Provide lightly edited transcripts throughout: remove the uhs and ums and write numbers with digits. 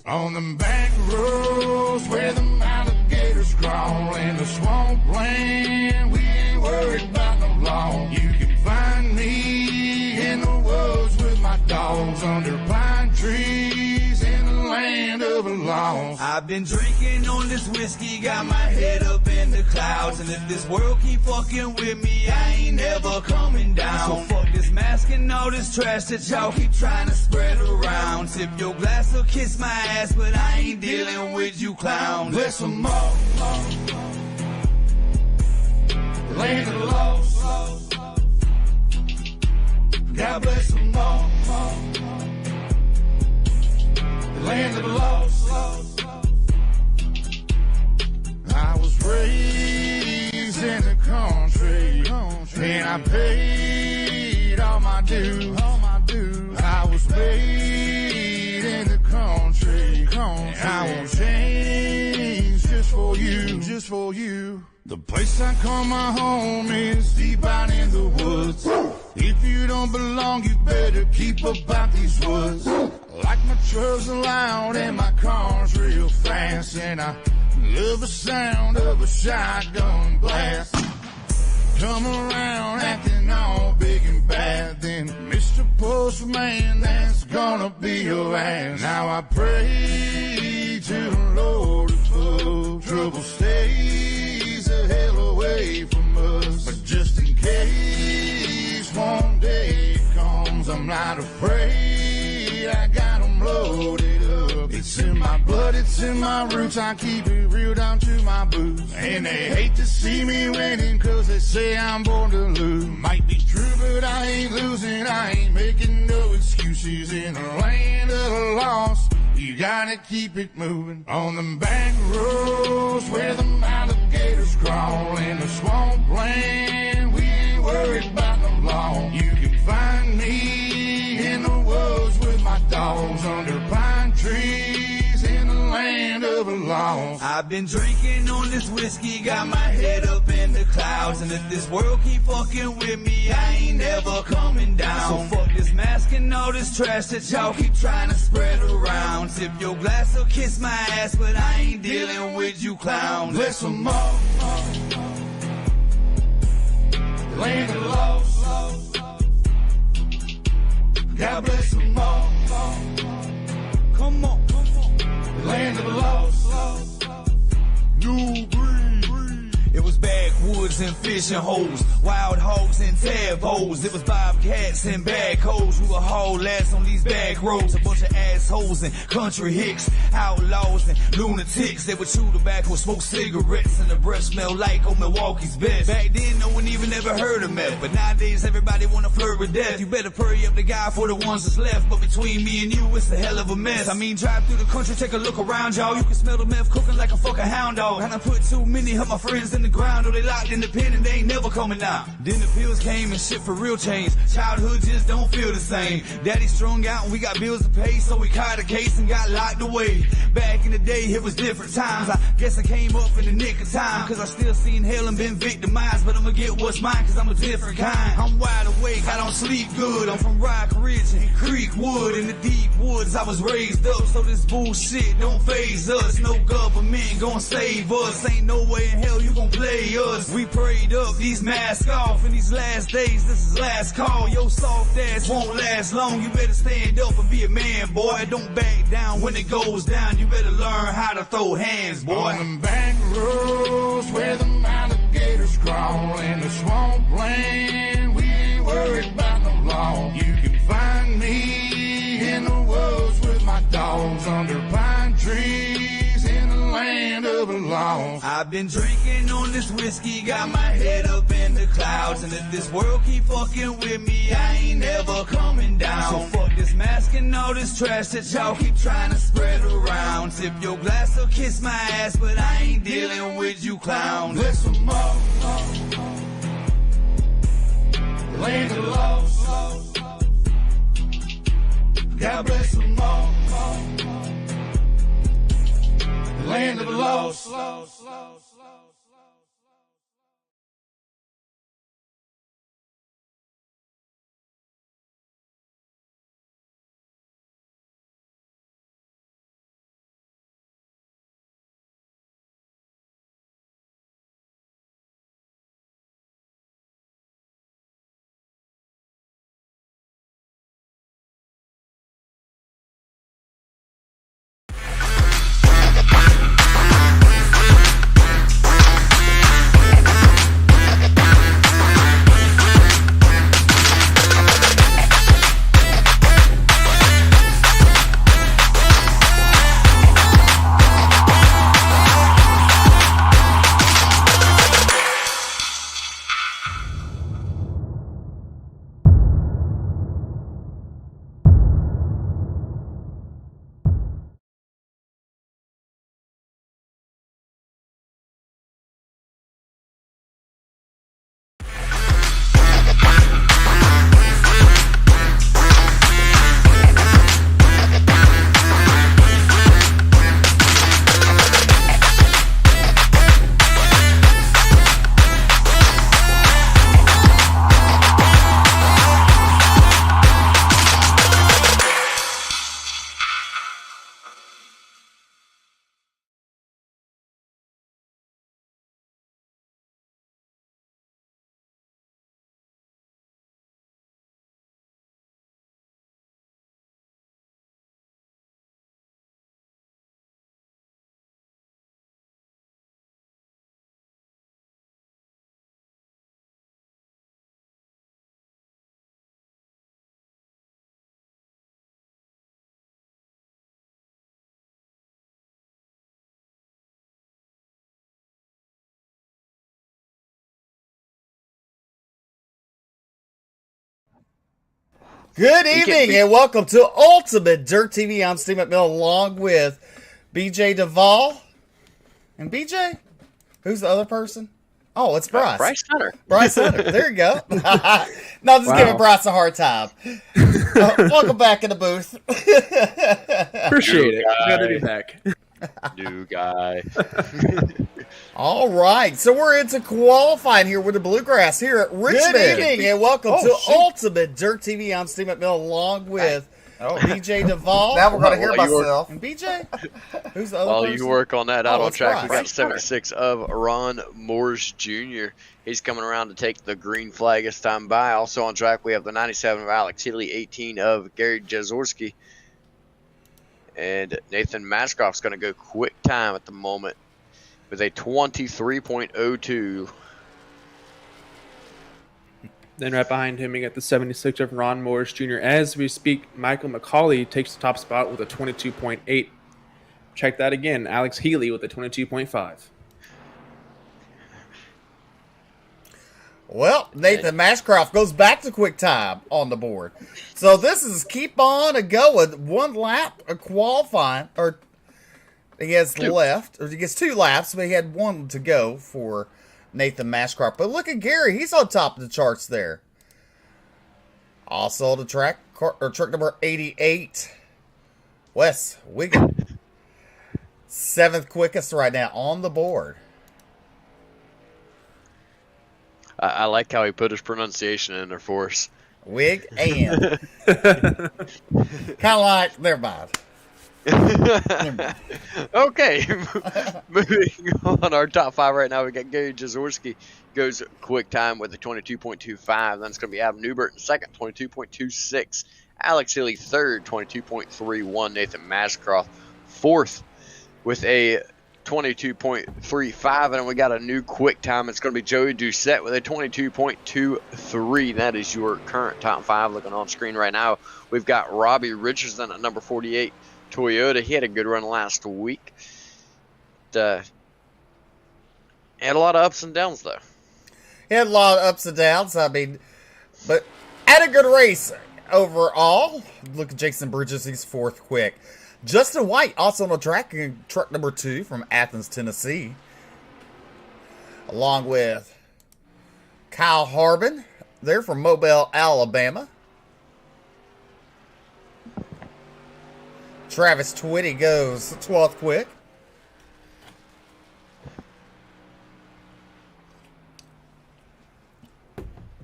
On them back roads where the alligators crawl in the swampland, we ain't worried about no law. You can find me in the woods with my dogs under pine trees in the land of the lost. I've been drinking on this whiskey, got my head up in the clouds, and if this world keep fucking with me, I ain't never coming down. So fuck this mask and all this trash that y'all keep trying to spread around. Tip your glass or kiss my ass, but I ain't dealing with you clowns. Bless them all, land of the lost. God bless them all, land of the lost. I was raised in the country, and I paid all my dues. I was made in the country, and I won't change just for you. The place I call my home is deep out in the woods. If you don't belong, you better keep up out these woods. Like my trucks are loud and my car's real fast, and I love the sound of a shotgun blast. Come around acting all big and bad, then Mr. Postman, that's gonna be your ass. Now I pray to the Lord above, trouble stays a hell away from us. But just in case one day it comes, I'm not afraid, I got 'em loaded up. It's in my blood, it's in my roots, I keep it real down to my boots. And they hate to see me winning, cause they say I'm born to lose. Might be true, but I ain't losing, I ain't making no excuses. In the land of the lost, you gotta keep it moving. On them back roads where the alligators crawl in the swampland, we ain't worried about no law. You can find me in the woods with my dogs under pine trees in the land of the lost. I've been drinking on this whiskey, got my head up in the clouds, and if this world keep fucking with me, I ain't never coming down. So fuck this mask and all this trash that y'all keep trying to spread around. Tip your glass or kiss my ass, but I ain't dealing with you clowns. Bless them all, land of the lost. God bless them all, Come on. land of the lost. New breed. It was backwoods and fishing holes, wild hogs and tadpoles. It was bobcats and backhoes. We were haul ass on these back roads. A bunch of assholes and country hicks, outlaws and lunatics. They would chew tobacco, smoke cigarettes, and the breath smelled like old Milwaukee's best. Back then, no one even ever heard of meth, but nowadays everybody wanna flirt with death. You better hurry up the guy for the ones that's left. But between me and you, it's a hell of a mess. I mean, drive through the country, take a look around, y'all. You can smell the meth cooking like a fucking hound dog. And I put too many of my friends in the ground, or they locked in the pen and they ain't never coming out. Then the pills came and shit for real changed. Childhood just don't feel the same. Daddy strung out and we got bills to pay, so we caught a case and got locked away. Back in the day, it was different times. I guess I came up in the nick of time, cause I still seen hell and been victimized. But I'ma get what's mine, cause I'm a different kind. I'm wide awake, I don't sleep good. I'm from Rock Ridge and Creekwood. In the deep woods, I was raised up, so this bullshit don't faze us. No government gon' save us. Ain't no way in hell you gon' play us. We prayed up, these masks off. In these last days, this is last call. Your soft ass won't last long. You better stand up and be a man, boy. Don't back down when it goes down. You better learn how to throw hands, boy. On them back roads where the alligators crawl in the swampland, we ain't worried about no law. You can find me in the woods with my dogs under pine trees in the land of the lost. I've been drinking on this whiskey, got my head up in the clouds, and if this world keep fucking with me, I ain't never coming down. So fuck this mask and all this trash that y'all keep trying to spread around. Tip your glass or kiss my ass, but I ain't dealing with you clowns. Bless them all, land of the lost. God bless them all, land of the lost. Good evening and welcome to Ultimate Dirt TV. I'm Steve McMillan along with BJ Duvall. And BJ? Who's the other person? Oh, it's Bryce. Bryce Hunter. Bryce Hunter. There you go. No, just giving Bryce a hard time. Welcome back in the booth. Appreciate it. Good to be back. New guy. All right, so we're into qualifying here with the Bluegrass here at Richmond. Good evening and welcome to Ultimate Dirt TV. I'm Steve McMillan along with BJ Duvall. Now we're going to hear myself. And BJ? Who's the other While person? you work on that out on track, Bryce. we got 76 of Ron Morse Jr. He's coming around to take the green flag this time by. Also on track, we have the 97 of Alex Healy, 18 of Gary Jazorski. And Nathan Mashkoff's going to go quick time at the moment with a 23.02. Then right behind him, we got the 76 of Ron Morris Jr. As we speak, Michael McCauley takes the top spot with a 22.8. Check that again. Alex Healy with a 22.5. Well, Nathan Mashcroft goes back to quick time on the board. So this is keep on a going. One lap of qualifying, or he has left, or he gets 2 laps, but he had 1 to go for Nathan Mashcroft. But look at Gary, he's on top of the charts there. Also the track number 88, Wes Wiggin. 7th quickest right now on the board. I like how he put his pronunciation in there for us. Wig and. Kind of like, never mind. Okay, moving on our top 5 right now, we got Gary Jazorski goes quick time with a 22.25. Then it's going to be Adam Newbert in second, 22.26. Alex Healy third, 22.31. Nathan Mashcroft fourth with a 22.35, and then we got a new quick time. It's going to be Joey Doucette with a 22.23. That is your current top 5 looking on screen right now. We've got Robbie Richardson at number 48, Toyota. He had a good run last week. Had a lot of ups and downs, though. He had a lot of ups and downs, I mean, but had a good race overall. Look at Jason Bridges, he's 4th quick. Justin White also on the track in truck number 2 from Athens, Tennessee. Along with Kyle Harbin, they're from Mobile, Alabama. Travis Twitty goes 12th quick.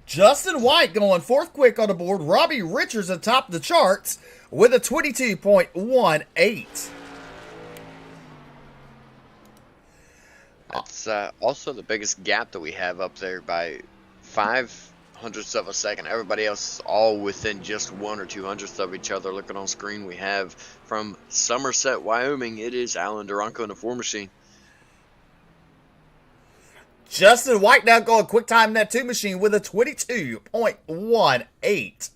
Justin White going 4th quick on the board. Robbie Richards atop the charts with a 22.18. That's also the biggest gap that we have up there by 0.05 of a second. Everybody else is all within just 1 or 200ths of each other. Looking on screen, we have from Somerset, Wyoming, it is Alan Duranko in the 4 machine. Justin White now going quick time in that 2 machine with a 22.18.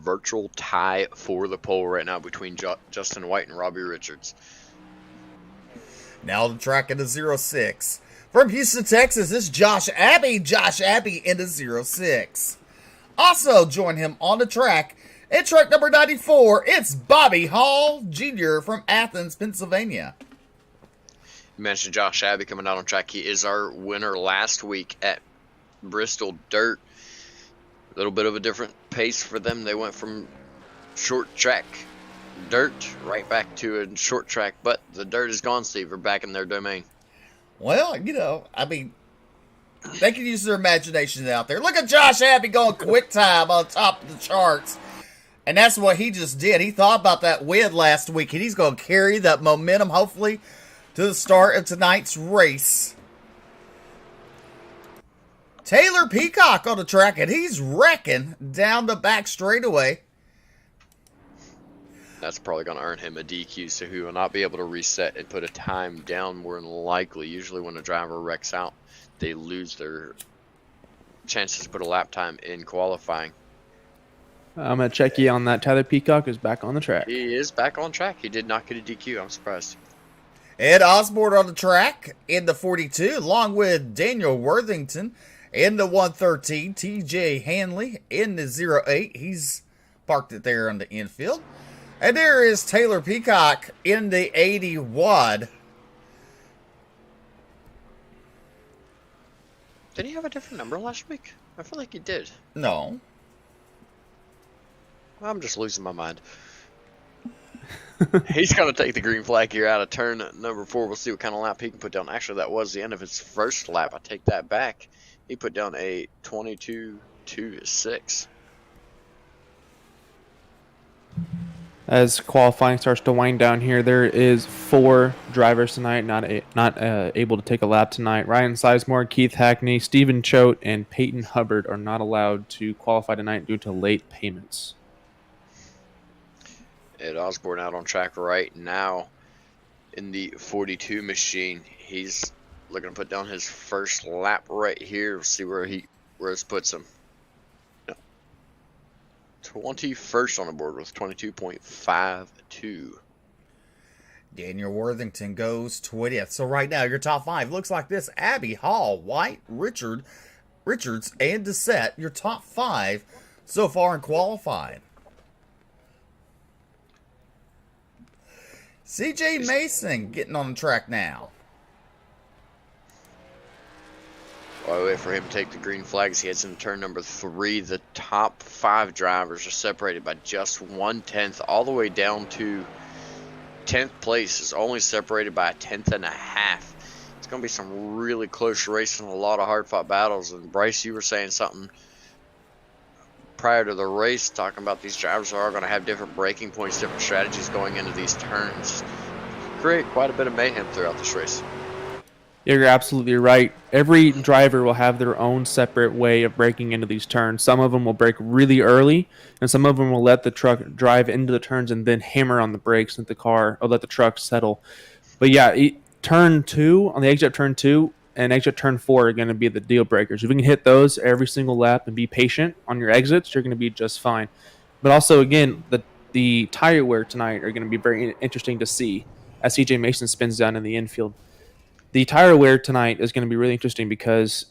Virtual tie for the pole right now between Justin White and Robbie Richards. Now the track into 06. From Houston, Texas, this is Josh Abbey. Josh Abbey into 06. Also join him on the track in truck number 94. It's Bobby Hall Jr. from Athens, Pennsylvania. You mentioned Josh Abbey coming out on track. He is our winner last week at Bristol Dirt. A little bit of a different pace for them. They went from short track dirt right back to a short track, but the dirt is gone, Steve. We're back in their domain. Well, you know, I mean, they can use their imagination out there. Look at Josh Abbey going quick time on top of the charts. And that's what he just did. He thought about that win last week, and he's going to carry that momentum, hopefully, to the start of tonight's race. Taylor Peacock on the track, and he's wrecking down the back straightaway. That's probably going to earn him a DQ, so he will not be able to reset and put a time down more than likely. Usually when a driver wrecks out, they lose their chances to put a lap time in qualifying. I'm going to check you on that. Tyler Peacock is back on the track. He is back on track. He did not get a DQ. I'm surprised. Ed Osborne on the track in the 42, along with Daniel Worthington In the 113, TJ Hanley. In the 08, he's parked it there on the infield. And there is Taylor Peacock in the 80 wad. Did he have a different number last week? I feel like he did. No. I'm just losing my mind. He's going to take the green flag here out of turn number 4. We'll see what kind of lap he can put down. Actually, that was the end of his first lap. I take that back. He put down a 22.26. As qualifying starts to wind down here, there is 4 drivers tonight not able to take a lap tonight. Ryan Sizemore, Keith Hackney, Stephen Choate, and Peyton Hubbard are not allowed to qualify tonight due to late payments. Ed Osborne out on track right now in the 42 machine. He's looking to put down his first lap right here. We'll see where this puts him. 21st on the board with 22.52. Daniel Worthington goes 20th. So right now, your top 5 looks like this. Abby, Hall, White, Richards, and Doucette. Your top 5 so far in qualifying. CJ Mason getting on the track now. While we wait for him to take the green flag as he heads into turn number 3, the top 5 drivers are separated by just 1/10, all the way down to 10th place is only separated by a 1/10 and a half. It's going to be some really close racing, a lot of hard-fought battles. And Bryce, you were saying something prior to the race, talking about these drivers are going to have different braking points, different strategies going into these turns. Create quite a bit of mayhem throughout this race. Yeah, you're absolutely right. Every driver will have their own separate way of breaking into these turns. Some of them will brake really early, and some of them will let the truck drive into the turns and then hammer on the brakes, let the truck settle. But yeah, turn 2, on the exit turn 2 and exit turn 4 are going to be the deal breakers. If you can hit those every single lap and be patient on your exits, you're going to be just fine. But also, again, the tire wear tonight are going to be very interesting to see as CJ Mason spins down in the infield. The tire wear tonight is going to be really interesting because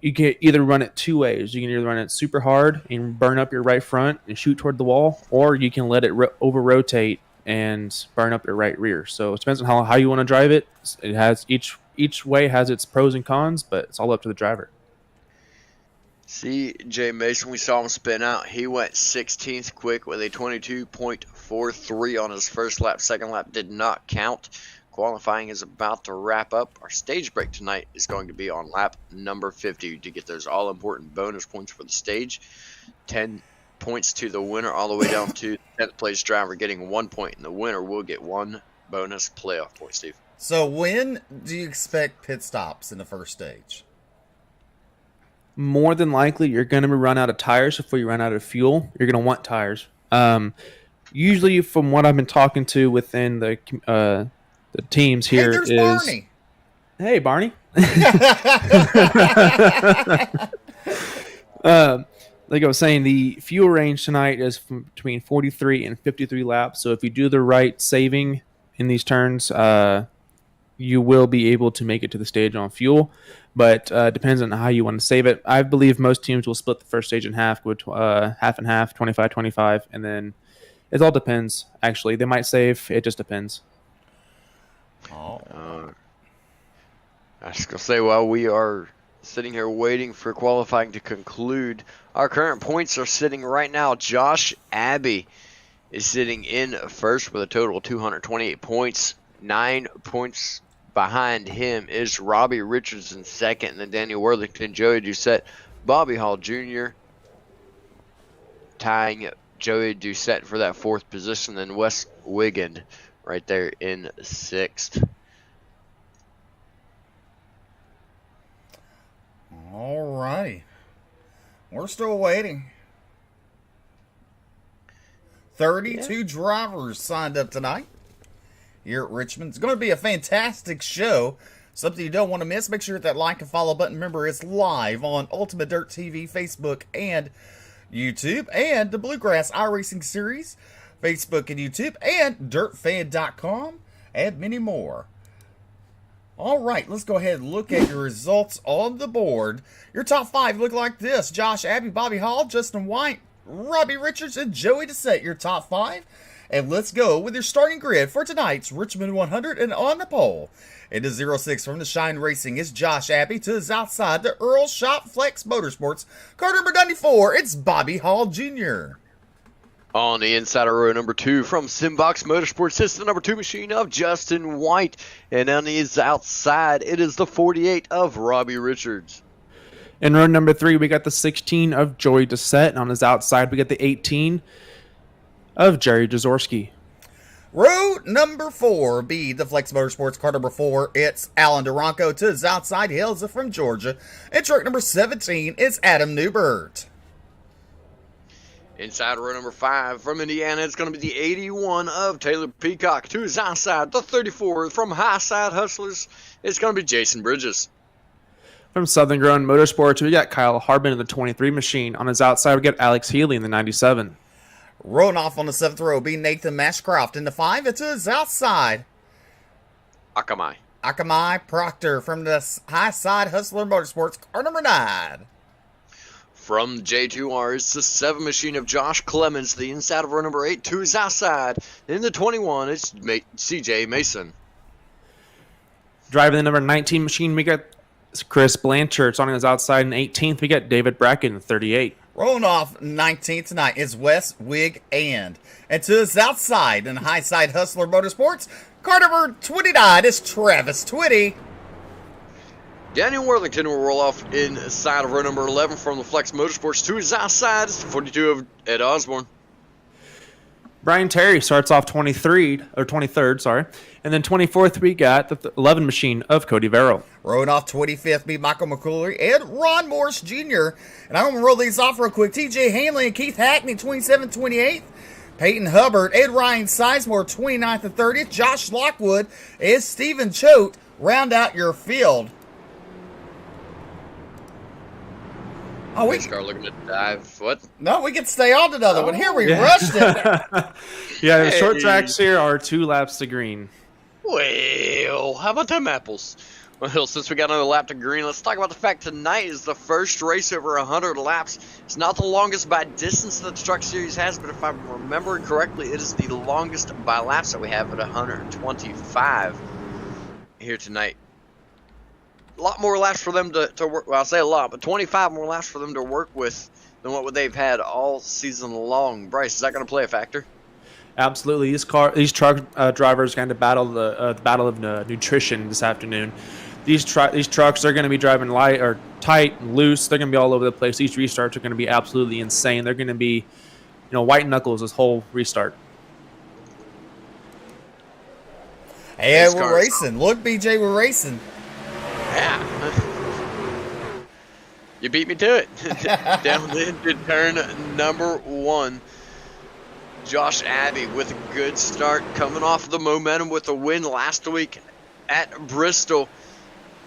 you can either run it 2 ways. You can either run it super hard and burn up your right front and shoot toward the wall, or you can let it over-rotate and burn up your right rear. So it depends on how you want to drive it. It has each way has its pros and cons, but it's all up to the driver. CJ Mason, we saw him spin out. He went 16th quick with a 22.43 on his first lap. Second lap did not count. Qualifying is about to wrap up. Our stage break tonight is going to be on lap number 50 to get those all-important bonus points for the stage. 10 points to the winner, all the way down to 10th place driver getting 1 point, and the winner will get 1 bonus playoff point, Steve. So when do you expect pit stops in the first stage? More than likely, you're going to run out of tires before you run out of fuel. You're going to want tires. Usually, from what I've been talking to within the teams here, there's Barney. Hey, Barney. Like I was saying, the fuel range tonight is from between 43 and 53 laps. So if you do the right saving in these turns, you will be able to make it to the stage on fuel. But depends on how you want to save it. I believe most teams will split the first stage in half, with half and half, 25-25, and then it all depends. Actually, they might save. It just depends. I was going to say, while we are sitting here waiting for qualifying to conclude, our current points are sitting right now. Josh Abbey is sitting in first with a total of 228 points. 9 points behind him is Robbie Richards in second, and then Daniel Worthington, Joey Doucette, Bobby Hall Jr. tying Joey Doucette for that 4th position, then Wes Wiggin right there in 6th. All righty. We're still waiting. 32 drivers signed up tonight here at Richmond. It's going to be a fantastic show. Something you don't want to miss. Make sure you hit that like and follow button. Remember, it's live on Ultimate Dirt TV, Facebook, and YouTube. And the Bluegrass iRacing Series, Facebook and YouTube, and DirtFan.com, and many more. All right, let's go ahead and look at your results on the board. Your top 5 look like this. Josh Abbey, Bobby Hall, Justin White, Robbie Richards, and Joey DeSette, your top 5. And let's go with your starting grid for tonight's Richmond 100. And on the pole, it is 06 from the Shine Racing. It's Josh Abbey. To his outside, the Earl Shop Flex Motorsports. Car number 94, it's Bobby Hall Jr. On the inside of row number 2 from Simbox Motorsports, it's the number 2 machine of Justin White. And on his outside, it is the 48 of Robbie Richards. In row number 3, we got the 16 of Joey DeSette. And on his outside, we got the 18 of Jerry Jaworski. Row number 4, be the Flex Motorsports. Car number 4, it's Alan Duranco. To his outside, he hails it from Georgia. And truck number 17 is Adam Newbert. Inside row number 5 from Indiana, it's going to be the 81 of Taylor Peacock. To his outside, the 34 from Highside Hustlers, it's going to be Jason Bridges. From Southern Grown Motorsports, we got Kyle Harbin in the 23 machine. On his outside, we got Alex Healy in the 97. Rolling off on the 7th row, be Nathan Mashcroft in the 5. And to his outside, Akamai Proctor from the Highside Hustler Motorsports. Car number 9. From J2R, it's the 7 machine of Josh Clemens, the inside of row number 8. To his outside, in the 21, it's CJ Mason. Driving the number 19 machine, we got Chris Blanchard. On his outside, in 18th, we got David Bracken in 38. Rolling off 19th tonight is Wes Wig and to his outside in Highside Hustler Motorsports, car number 29 is Travis Twitty. Daniel Worthington will roll off inside of row number 11 from the Flex Motorsports. To his outside is the 42 of Ed Osborne. Brian Terry starts off 23rd, and then 24th we got the 11 machine of Cody Verrill. Rolling off 25th be Michael McCoolery and Ron Morris Jr. And I'm going to roll these off real quick. TJ Hanley and Keith Hackney, 27th, 28th. Peyton Hubbard, Ed Ryan Sizemore, 29th and 30th. Josh Lockwood and Stephen Choate round out your field. Oh, we start looking at dive. What? No, we can stay on another one. Here we rushed it. Yeah, the short tracks here are 2 laps to green. Well, how about them apples? Well, since we got another lap to green, let's talk about the fact tonight is the first race over 100 laps. It's not the longest by distance that the Truck Series has, but if I'm remembering correctly, it is the longest by laps that we have at 125 here tonight. A lot more laps for them to work. Well, I'll say a lot, but 25 more laps for them to work with than what they've had all season long. Bryce, is that going to play a factor? Absolutely. These truck drivers kind of battle the battle of nutrition this afternoon. These trucks are going to be driving light or tight and loose. They're going to be all over the place. These restarts are going to be absolutely insane. They're going to be, white knuckles this whole restart. Hey, we're racing. Look, BJ, we're racing. Yeah. You beat me to it. Down into turn number 1. Josh Abbey with a good start, coming off the momentum with a win last week at Bristol.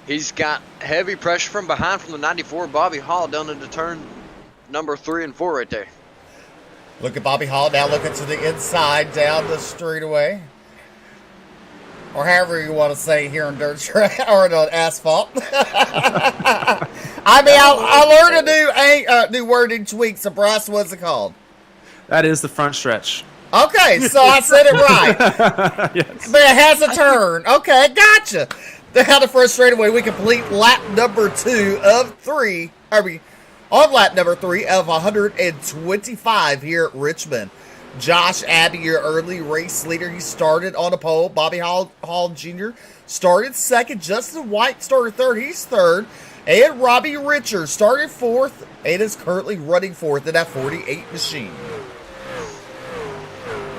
He's got heavy pressure from behind from the 94 Bobby Hall down into turn number 3 and 4 right there. Look at Bobby Hall now looking to the inside down the straightaway. Or however you want to say here on dirt track or on asphalt. I mean, I learned a new word each week. So, Bryce, what's it called? That is the front stretch. Okay, so I said it right. Yes. But it has a turn. Okay, gotcha. Down the first straightaway, we complete lap number 2 of 3. On lap number 3 of 125 here at Richmond. Josh Abbey, your early race leader. He started on a pole. Bobby Hall Jr. started second. Justin White started third. He's third. And Robbie Richards started fourth and is currently running fourth in that 48 machine.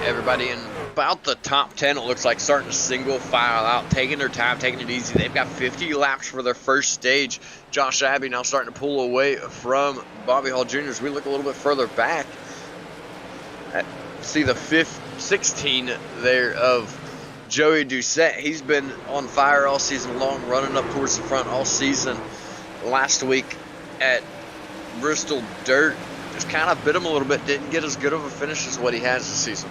Everybody in about the top 10, it looks like, starting to single file out, taking their time, taking it easy. They've got 50 laps for their first stage. Josh Abbey now starting to pull away from Bobby Hall Jr. As we look a little bit further back, see the 16 there of Joey DeSette. He's been on fire all season long, running up towards the front all season. Last week at Bristol Dirt, just kind of bit him a little bit. Didn't get as good of a finish as what he has this season.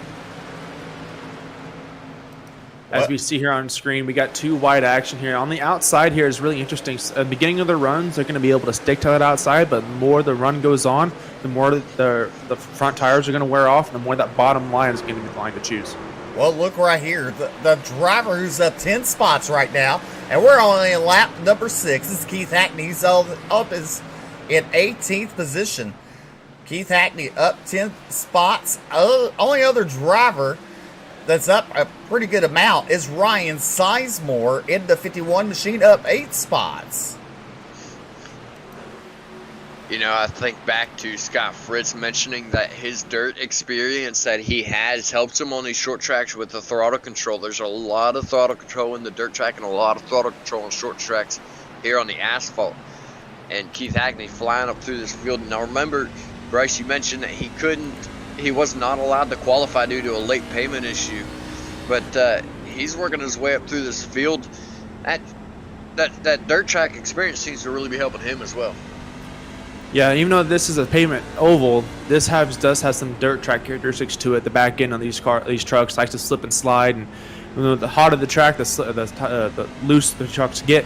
As we see here on screen, we got 2 wide action here. On the outside here is really interesting. At the beginning of the runs, they're going to be able to stick to that outside, but the more the run goes on, the more the front tires are going to wear off, and the more that bottom line is going to be the line to choose. Well, look right here. The driver who's up 10 spots right now, and we're only in lap number 6. This is Keith Hackney. He's up is in 18th position. Keith Hackney up 10 spots. Only other driver that's up a pretty good amount is Ryan Sizemore in the 51 machine, up 8 spots. You know, I think back to Scott Fritz mentioning that his dirt experience that he has helps him on these short tracks with the throttle control. There's a lot of throttle control in the dirt track and a lot of throttle control on short tracks here on the asphalt. And Keith Hackney flying up through this field. Now remember, Bryce, you mentioned that he was not allowed to qualify due to a late payment issue. But he's working his way up through this field. That dirt track experience seems to really be helping him as well. Yeah, even though this is a pavement oval, this does have some dirt track characteristics to it. The back end on these trucks likes to slip and slide, and the hotter the track, the loose the trucks get.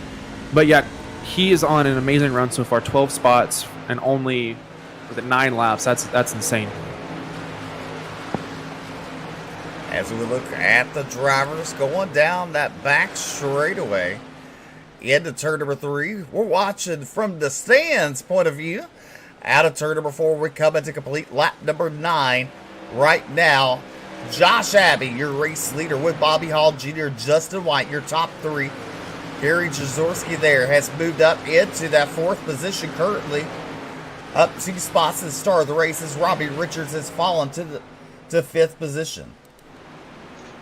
But yet, he is on an amazing run so far. 12 spots and only 9 laps. That's insane. As we look at the drivers going down that back straightaway into turn number 3, we're watching from the stands point of view. Out of turn number 4, we come into complete lap number 9 right now. Josh Abbey, your race leader, with Bobby Hall Jr., Justin White, your top 3. Gary Jaworski there has moved up into that 4th position currently. Up 2 spots to the start of the race as Robbie Richards has fallen to 5th position.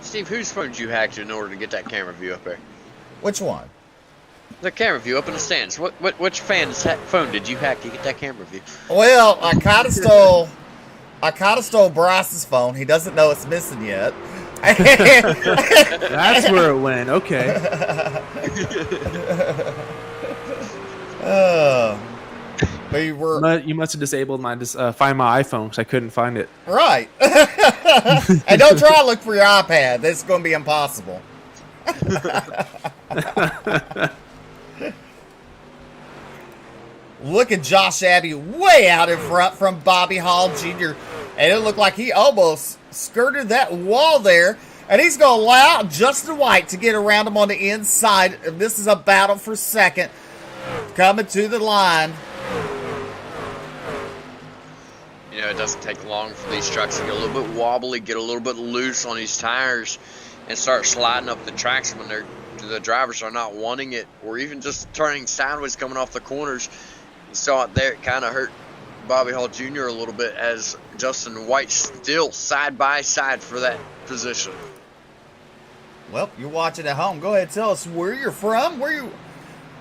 Steve, whose phone did you hack to in order to get that camera view up there? Which one? The camera view up in the stands. Which fan's phone did you hack to get that camera view? Well, I kind of stole Bryce's phone. He doesn't know it's missing yet. That's where it went. Okay. You must have disabled my Find My iPhone because I couldn't find it. Right. And don't try to look for your iPad. That's going to be impossible. Look at Josh Abbey way out in front from Bobby Hall Jr. And it looked like he almost skirted that wall there. And he's going to allow Justin White to get around him on the inside. And this is a battle for second. Coming to the line. You know, it doesn't take long for these trucks to get a little bit wobbly, get a little bit loose on these tires, and start sliding up the tracks when the drivers are not wanting it, or even just turning sideways coming off the corners. You saw it there. It kind of hurt Bobby Hall Jr. a little bit as Justin White still side by side for that position. Well, you're watching at home. Go ahead and tell us where you're from, where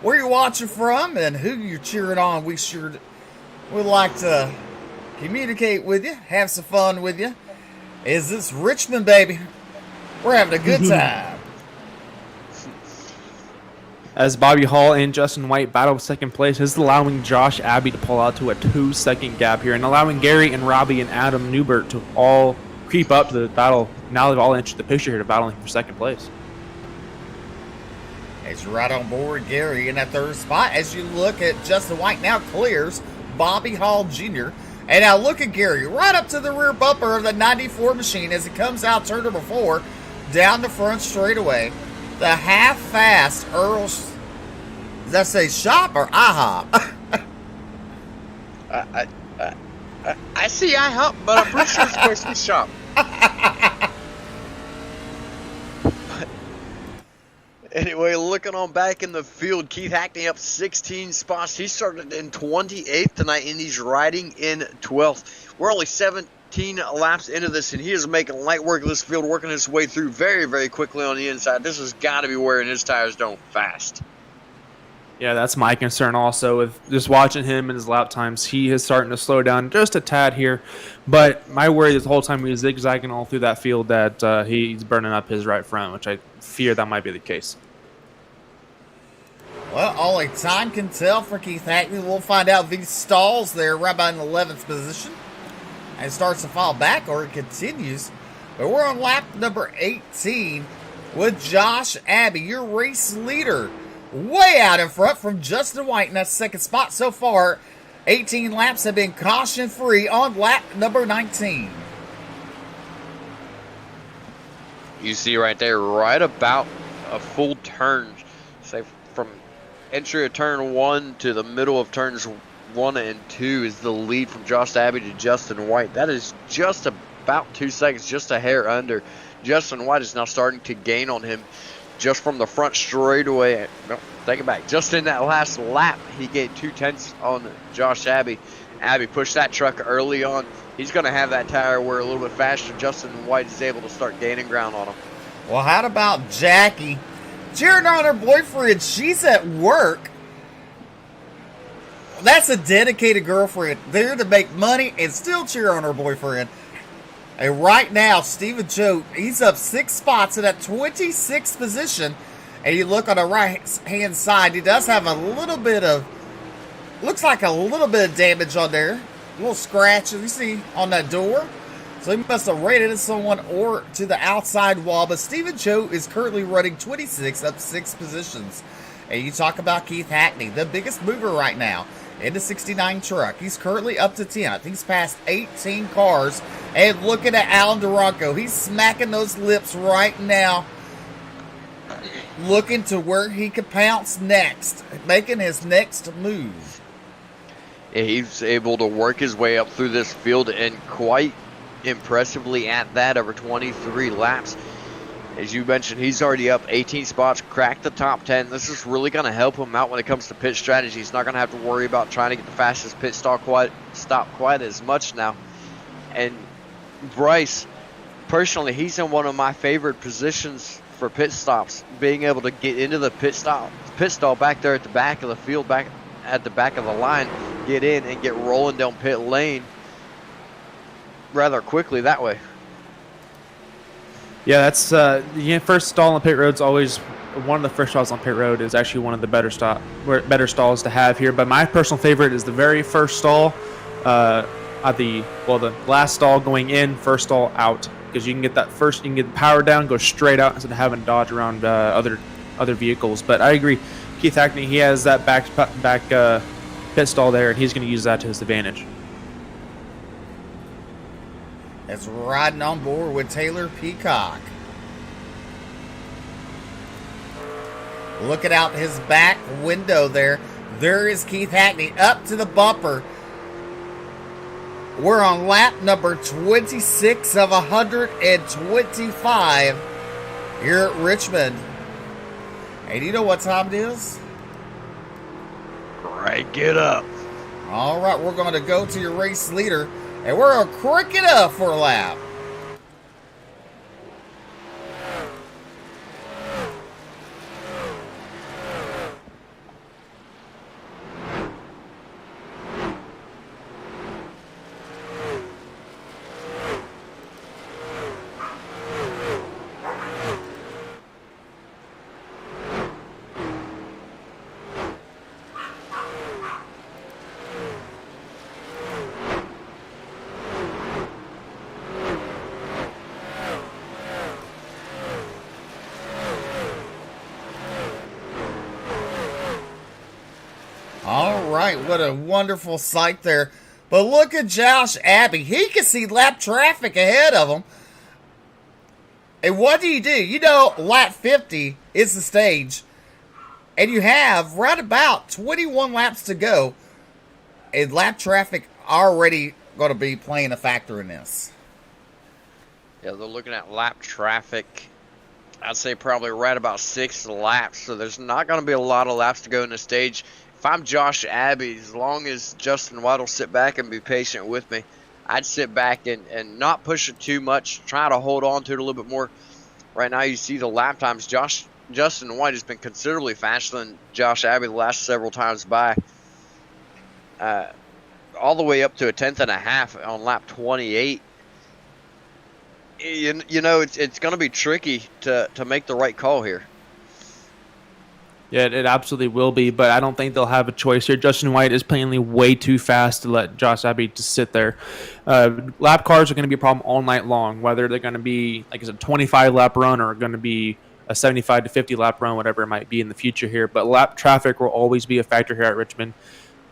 you're watching from, and who you're cheering on. We sure would like to communicate with you, have some fun with you. Is this Richmond, baby? We're having a good time. As Bobby Hall and Justin White battle second place, this is allowing Josh Abbey to pull out to a 2-second gap here and allowing Gary and Robbie and Adam Newbert to all creep up to the battle. Now they've all entered the picture here to battling for second place. As you're right on board, Gary in that 3rd spot. As you look at Justin White now clears Bobby Hall Jr. And now look at Gary right up to the rear bumper of the 94 machine as it comes out turn number 4 down the front straightaway. The half-fast Earl's, does that say shop or IHOP? I see IHOP, but I'm pretty sure it's supposed to be shop. Anyway, looking on back in the field, Keith Hackney up 16 spots. He started in 28th tonight, and he's riding in 12th. We're only 17 laps into this, and he is making light work of this field, working his way through very, very quickly on the inside. This has got to be wearing his tires down fast. Yeah, that's my concern also with just watching him and his lap times. He is starting to slow down just a tad here. But my worry is the whole time he was zigzagging all through that field that he's burning up his right front, which I fear that might be the case. Well, only time can tell for Keith Hackney. We'll find out if he stalls there right about in the 11th position and starts to fall back or it continues. But we're on lap number 18 with Josh Abbey, your race leader, way out in front from Justin White in that second spot so far. 18 laps have been caution-free on lap number 19. You see right there, right about a full turn, say from entry of turn 1 to the middle of turns 1 and 2 is the lead from Josh Abbey to Justin White. That is just about 2 seconds, just a hair under. Justin White is now starting to gain on him just from the front straightaway. No, take it back. Just in that last lap, he gained 2/10 on Josh Abbey. Abbey pushed that truck early on. He's going to have that tire wear a little bit faster. Justin White is able to start gaining ground on him. Well, how about Jackie? Cheering on her boyfriend. She's at work. That's a dedicated girlfriend. There to make money and still cheer on her boyfriend. And right now, Stephen Choate, he's up 6 spots in that 26th position. And you look on the right-hand side, he does have a little bit of, looks like a little bit of damage on there. A little scratch, you see, on that door. So he must have ran into someone or to the outside wall. But Stephen Choate is currently running 26, up 6 positions. And you talk about Keith Hackney, the biggest mover right now in the 69 truck. He's currently up to 10th. He's passed 18 cars. And looking at Alan Duranco, he's smacking those lips right now, looking to where he could pounce next, making his next move. Yeah, he's able to work his way up through this field and quite impressively at that, over 23 laps. As you mentioned, he's already up 18 spots, cracked the top 10. This is really going to help him out when it comes to pit strategy. He's not going to have to worry about trying to get the fastest pit stop quite as much now. And Bryce, personally, he's in one of my favorite positions for pit stops, being able to get into the pit stall back there at the back of the field, back at the back of the line, get in and get rolling down pit lane rather quickly that way. Yeah, that's first stall on pit road's always one of the first stalls on pit road is actually one of the better stalls to have here. But my personal favorite is the very first stall, the last stall going in, first stall out, because you can get that first, you can get the power down, go straight out instead of having to dodge around other vehicles. But I agree, Keith Hackney, he has that back pit stall there, and he's going to use that to his advantage. It's riding on board with Taylor Peacock. Looking out his back window there. There is Keith Hackney up to the bumper. We're on lap number 26 of 125 here at Richmond. And you know what time it is? Crank it up. All right, we're going to go to your race leader. And we're going to crank it up for a lap. All right, what a wonderful sight there. But look at Josh Abbey. He can see lap traffic ahead of him. And what do? You know, lap 50 is the stage. And you have right about 21 laps to go. And lap traffic already going to be playing a factor in this. Yeah, they're looking at lap traffic. I'd say probably right about 6 laps. So there's not going to be a lot of laps to go in the stage. If I'm Josh Abbey, as long as Justin White will sit back and be patient with me, I'd sit back and not push it too much, try to hold on to it a little bit more. Right now you see the lap times. Justin White has been considerably faster than Josh Abbey the last several times by. All the way up to a 10th and a half on lap 28. You know, it's going to be tricky to make the right call here. Yeah, it absolutely will be, but I don't think they'll have a choice here. Justin White is plainly way too fast to let Josh Abbey just sit there. Lap cars are going to be a problem all night long, whether they're going to be, like I said, 25-lap run or going to be a 75 to 50 lap run, whatever it might be in the future here. But lap traffic will always be a factor here at Richmond.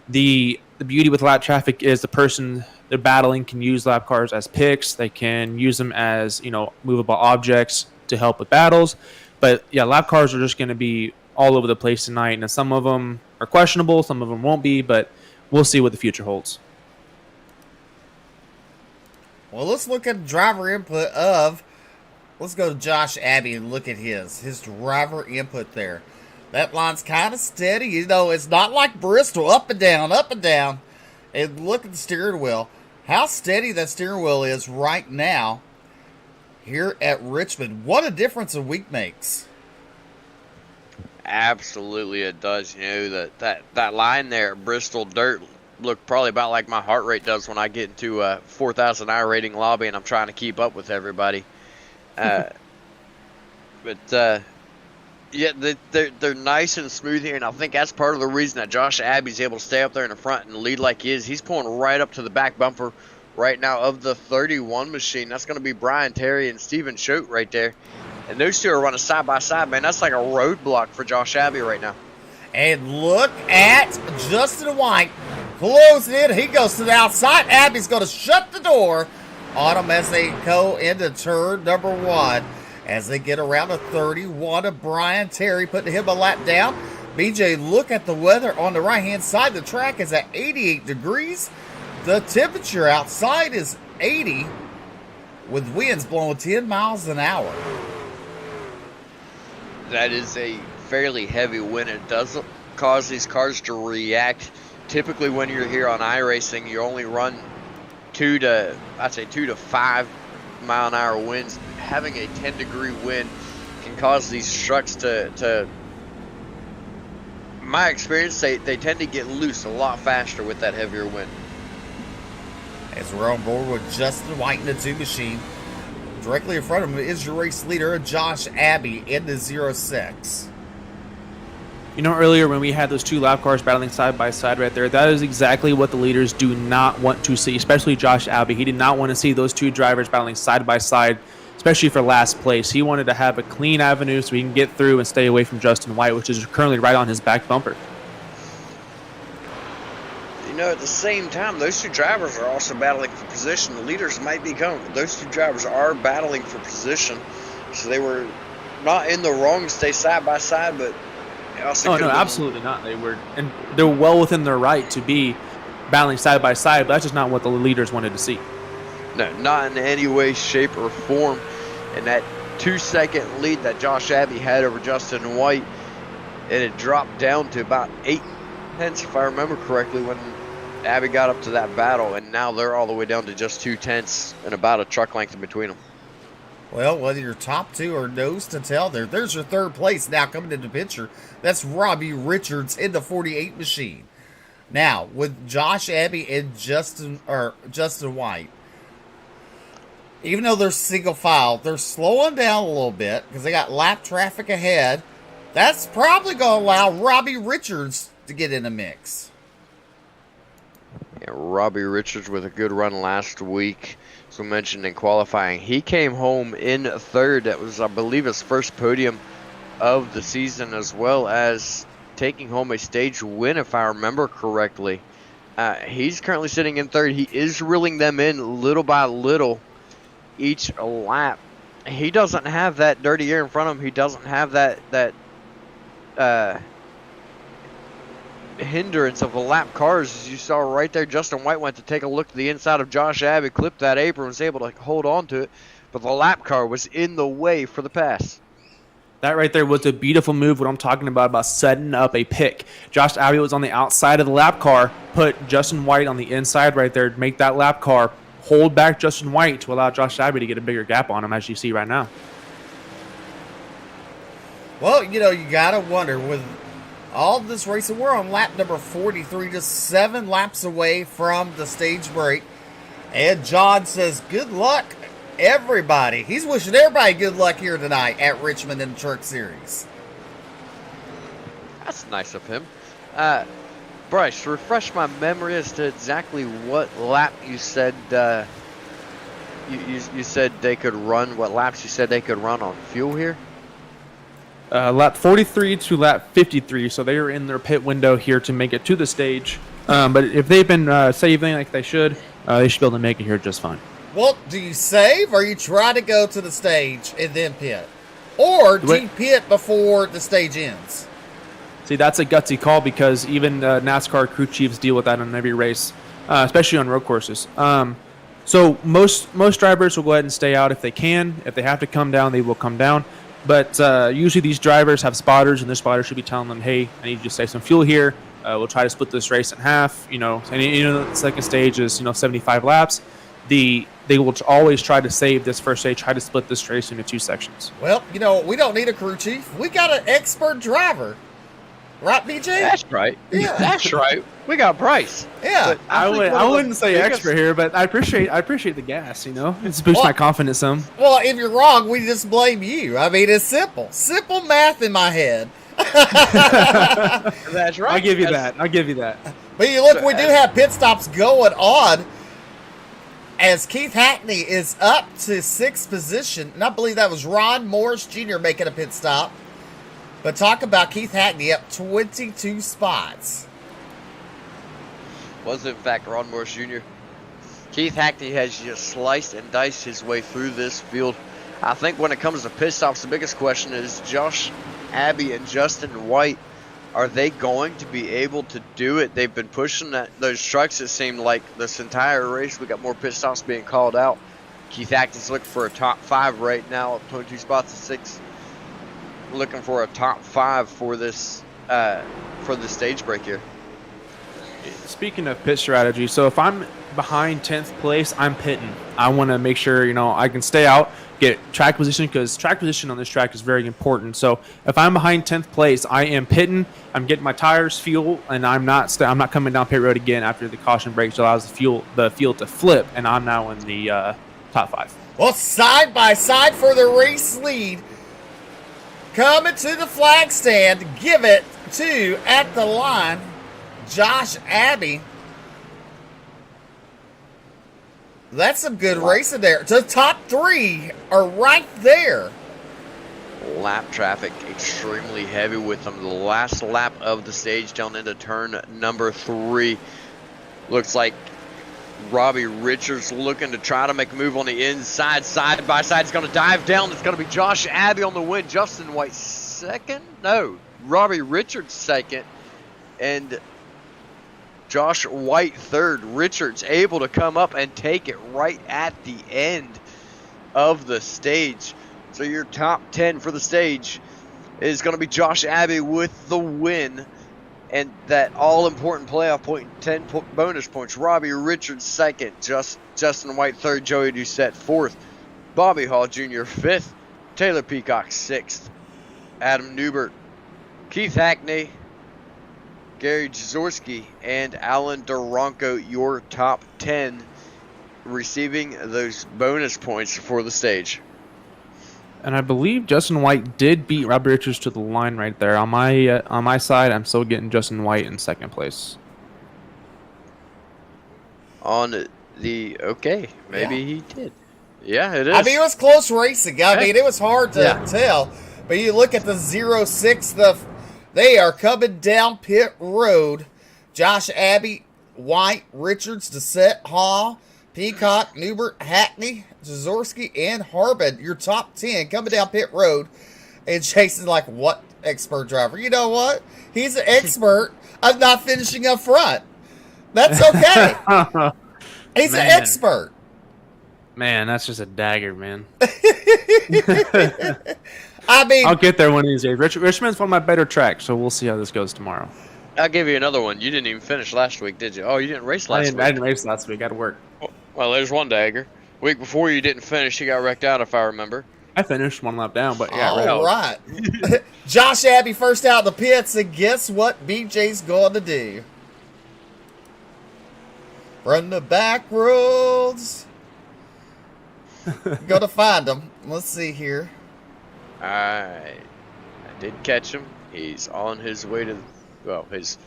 The beauty with lap traffic is the person they're battling can use lap cars as picks. They can use them as, movable objects to help with battles. But yeah, lap cars are just going to be all over the place tonight. And some of them are questionable, some of them won't be, but we'll see what the future holds. Well, let's look at driver input of. Let's go to Josh Abbey and look at his driver input there. That line's kind of steady. It's not like Bristol, up and down, up and down. And look at the steering wheel. How steady that steering wheel is right now here at Richmond. What a difference a week makes. Absolutely it does. That line there at Bristol Dirt looked probably about like my heart rate does when I get into a 4,000 rating lobby and I'm trying to keep up with everybody. Yeah, they're nice and smooth here, and I think that's part of the reason that Josh Abbey's able to stay up there in the front and lead like he is. He's pulling right up to the back bumper right now of the 31 machine. That's going to be Brian Terry and Steven Choate right there. And those two are running side by side, man. That's like a roadblock for Josh Abbey right now. And look at Justin White closing in. He goes to the outside. Abbey's going to shut the door on them as they go into turn number 1. As they get around to 31 of Brian Terry, putting him a lap down. BJ, look at the weather on the right-hand side. The track is at 88 degrees. The temperature outside is 80 with winds blowing 10 miles an hour. That is a fairly heavy wind. It does cause these cars to react. Typically when you're here on iRacing, you only run 2 to 5 mile an hour winds. Having a 10-degree wind can cause these trucks to my experience, they tend to get loose a lot faster with that heavier wind. As we're on board with Justin White in the 2 machine. Directly in front of him is your race leader, Josh Abbey, in the 06. Earlier when we had those 2 lap cars battling side by side right there, that is exactly what the leaders do not want to see, especially Josh Abbey. He did not want to see those 2 drivers battling side by side, especially for last place. He wanted to have a clean avenue so he can get through and stay away from Justin White, which is currently right on his back bumper. At the same time, those 2 drivers are also battling for position. The leaders might be coming, but those 2 drivers are battling for position. So they were not in the wrong to stay side by side, but also no, absolutely not. They're well within their right to be battling side by side, but that's just not what the leaders wanted to see. No, not in any way, shape, or form. And that 2-second lead that Josh Abbey had over Justin White, and it dropped down to about 8 tenths, if I remember correctly, when Abbey got up to that battle, and now they're all the way down to just 2 tenths and about a truck length in between them. Well, whether your top 2 are nose to tail, there's your 3rd place now coming into the picture. That's Robbie Richards in the 48 machine. Now, with Josh Abbey and Justin White, even though they're single file, they're slowing down a little bit because they got lap traffic ahead. That's probably going to allow Robbie Richards to get in the mix. Yeah, Robbie Richards with a good run last week. As we mentioned in qualifying, he came home in 3rd. That was, I believe, his first podium of the season, as well as taking home a stage win, if I remember correctly. He's currently sitting in 3rd. He is reeling them in little by little each lap. He doesn't have that dirty air in front of him. He doesn't have that hindrance of the lap cars. As you saw right there, Justin White went to take a look to the inside of Josh Abbey, clipped that apron, was able to hold on to it, but the lap car was in the way for the pass. That right there was a beautiful move, what I'm talking about setting up a pick. Josh Abbey was on the outside of the lap car, put Justin White on the inside right there to make that lap car hold back Justin White to allow Josh Abbey to get a bigger gap on him, as you see right now. Well, you got to wonder, with all this racing, we're on lap number 43, just 7 laps away from the stage break. And John says, good luck, everybody. He's wishing everybody good luck here tonight at Richmond in the Truck Series. That's nice of him. Bryce, refresh my memory as to exactly what lap you said you said they could run, what laps you said they could run on fuel here? lap 43 to lap 53, so they are in their pit window here to make it to the stage. But if they've been saving like they should be able to make it here just fine. Well, do you save or you try to go to the stage and then pit? Or do you pit before the stage ends? See, that's a gutsy call because even NASCAR crew chiefs deal with that on every race, especially on road courses. So most drivers will go ahead and stay out if they can. If they have to come down, they will come down. But usually these drivers have spotters, and their spotters should be telling them, hey, I need you to save some fuel here. We'll try to split this race in half. And the second stage is 75 laps. They will always try to save this first stage, try to split this race into 2 sections. Well, we don't need a crew chief. We got an expert driver. Right, BJ? That's right. Yeah. That's right. We got Bryce. Yeah. I wouldn't say expert here, but I appreciate the gas, It's boost my confidence some. Well, if you're wrong, we just blame you. I mean, it's simple. Simple math in my head. That's right. I'll give you that. But you look, we do have pit stops going on as Keith Hackney is up to 6th position. And I believe that was Ron Morris Jr. making a pit stop. But talk about Keith Hackney up 22 spots. Was in fact Ron Morris Jr. Keith Hackney has just sliced and diced his way through this field. I think when it comes to pit stops, the biggest question is Josh Abbey and Justin White. Are they going to be able to do it? They've been pushing those trucks, it seemed like, this entire race. We got more pit stops being called out. Keith Hackney's looking for a top 5 right now, up 22 spots to 6th. Looking for a top 5 for this for the stage break here. Speaking of pit strategy, so if I'm behind 10th place, I'm pitting. I want to make sure I can stay out, get track position, because track position on this track is very important. So if I'm behind 10th place, I am pitting. I'm getting my tires, fuel, and I'm not coming down pit road again after the caution brakes allows the field to flip, and I'm now in the top 5. Well, side by side for the race lead. Coming to the flag stand, give it to, at the line, Josh Abbey. That's some good racing there. The top 3 are right there. Lap traffic extremely heavy with them. The last lap of the stage down into turn number 3. Looks like Robbie Richards looking to try to make a move on the inside. Side by side. It's going to dive down. It's going to be Josh Abbey on the win. Justin White second? No. Robbie Richards second. And Josh White third. Richards able to come up and take it right at the end of the stage. So your top 10 for the stage is going to be Josh Abbey with the win. And that all-important playoff point, 10 bonus points. Robbie Richards second, Justin White third, Joey Doucette fourth, Bobby Hall Jr. fifth, Taylor Peacock sixth, Adam Newbert, Keith Hackney, Gary Jaworski, and Alan Duranko, your top 10, receiving those bonus points for the stage. And I believe Justin White did beat Robbie Richards to the line right there. On my side, I'm still getting Justin White in second place. Maybe he did. Yeah, it is. I mean, it was close racing. I mean, it was hard to tell. But you look at the 0-6, they are coming down pit road. Josh Abbey, White, Richards, Doucette, Hall, Peacock, Newbert, Hackney, Jaworski, and Harbin. Your top 10 coming down pit road. And Jason's like, what expert driver? You know what? He's an expert of not finishing up front. That's okay. He's an expert. Man, that's just a dagger, man. I mean, I'll get there one of these days. Richmond's one of my better tracks, so we'll see how this goes tomorrow. I'll give you another one. You didn't even finish last week, did you? Oh, you didn't race last week. I didn't race last week. I had to work. Well, there's one dagger. Week before you didn't finish, you got wrecked out, if I remember. I finished one lap down, but yeah. All right. Josh Abbey first out of the pits, and guess what BJ's going to do? Run the back roads. Go to find him. Let's see here. I did catch him. He's on his way to, his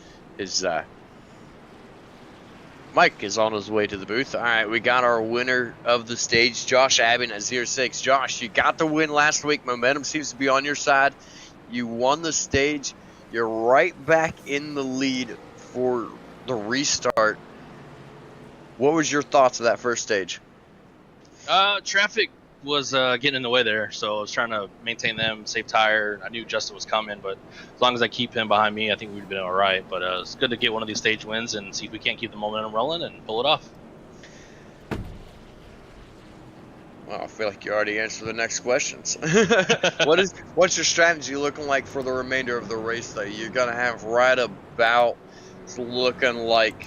Mike is on his way to the booth. All right, we got our winner of the stage, Josh Abbey at 0-6. Josh, you got the win last week. Momentum seems to be on your side. You won the stage. You're right back in the lead for the restart. What was your thoughts of that first stage? Traffic was getting in the way there, so I was trying to maintain them, save tire. I knew Justin was coming, but as long as I keep him behind me, I think we'd been all right. But it's good to get one of these stage wins and see if we can't keep the momentum rolling and pull it off. Well, I feel like you already answered the next questions. What's your strategy looking like for the remainder of the race, though? You're gonna have right about, it's looking like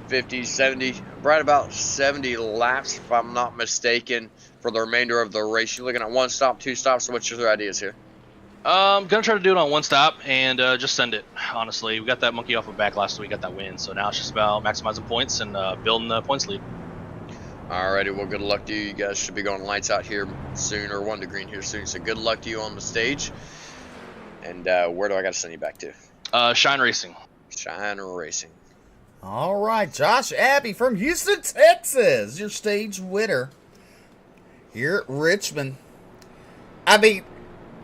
50, 70, right about 70 laps, if I'm not mistaken, for the remainder of the race. You're looking at 1 stop, 2 stops. So what's your ideas here? I'm gonna try to do it on 1 stop and just send it. Honestly, we got that monkey off of back last week, got that win. So now it's just about maximizing points and building the points lead. Alrighty, well, good luck to you. You guys should be going lights out here soon, or 1 to green here soon. So good luck to you on the stage. And where do I got to send you back to? Shine Racing. Shine Racing. All right, Josh Abbey from Houston, Texas, your stage winner here at Richmond. I mean,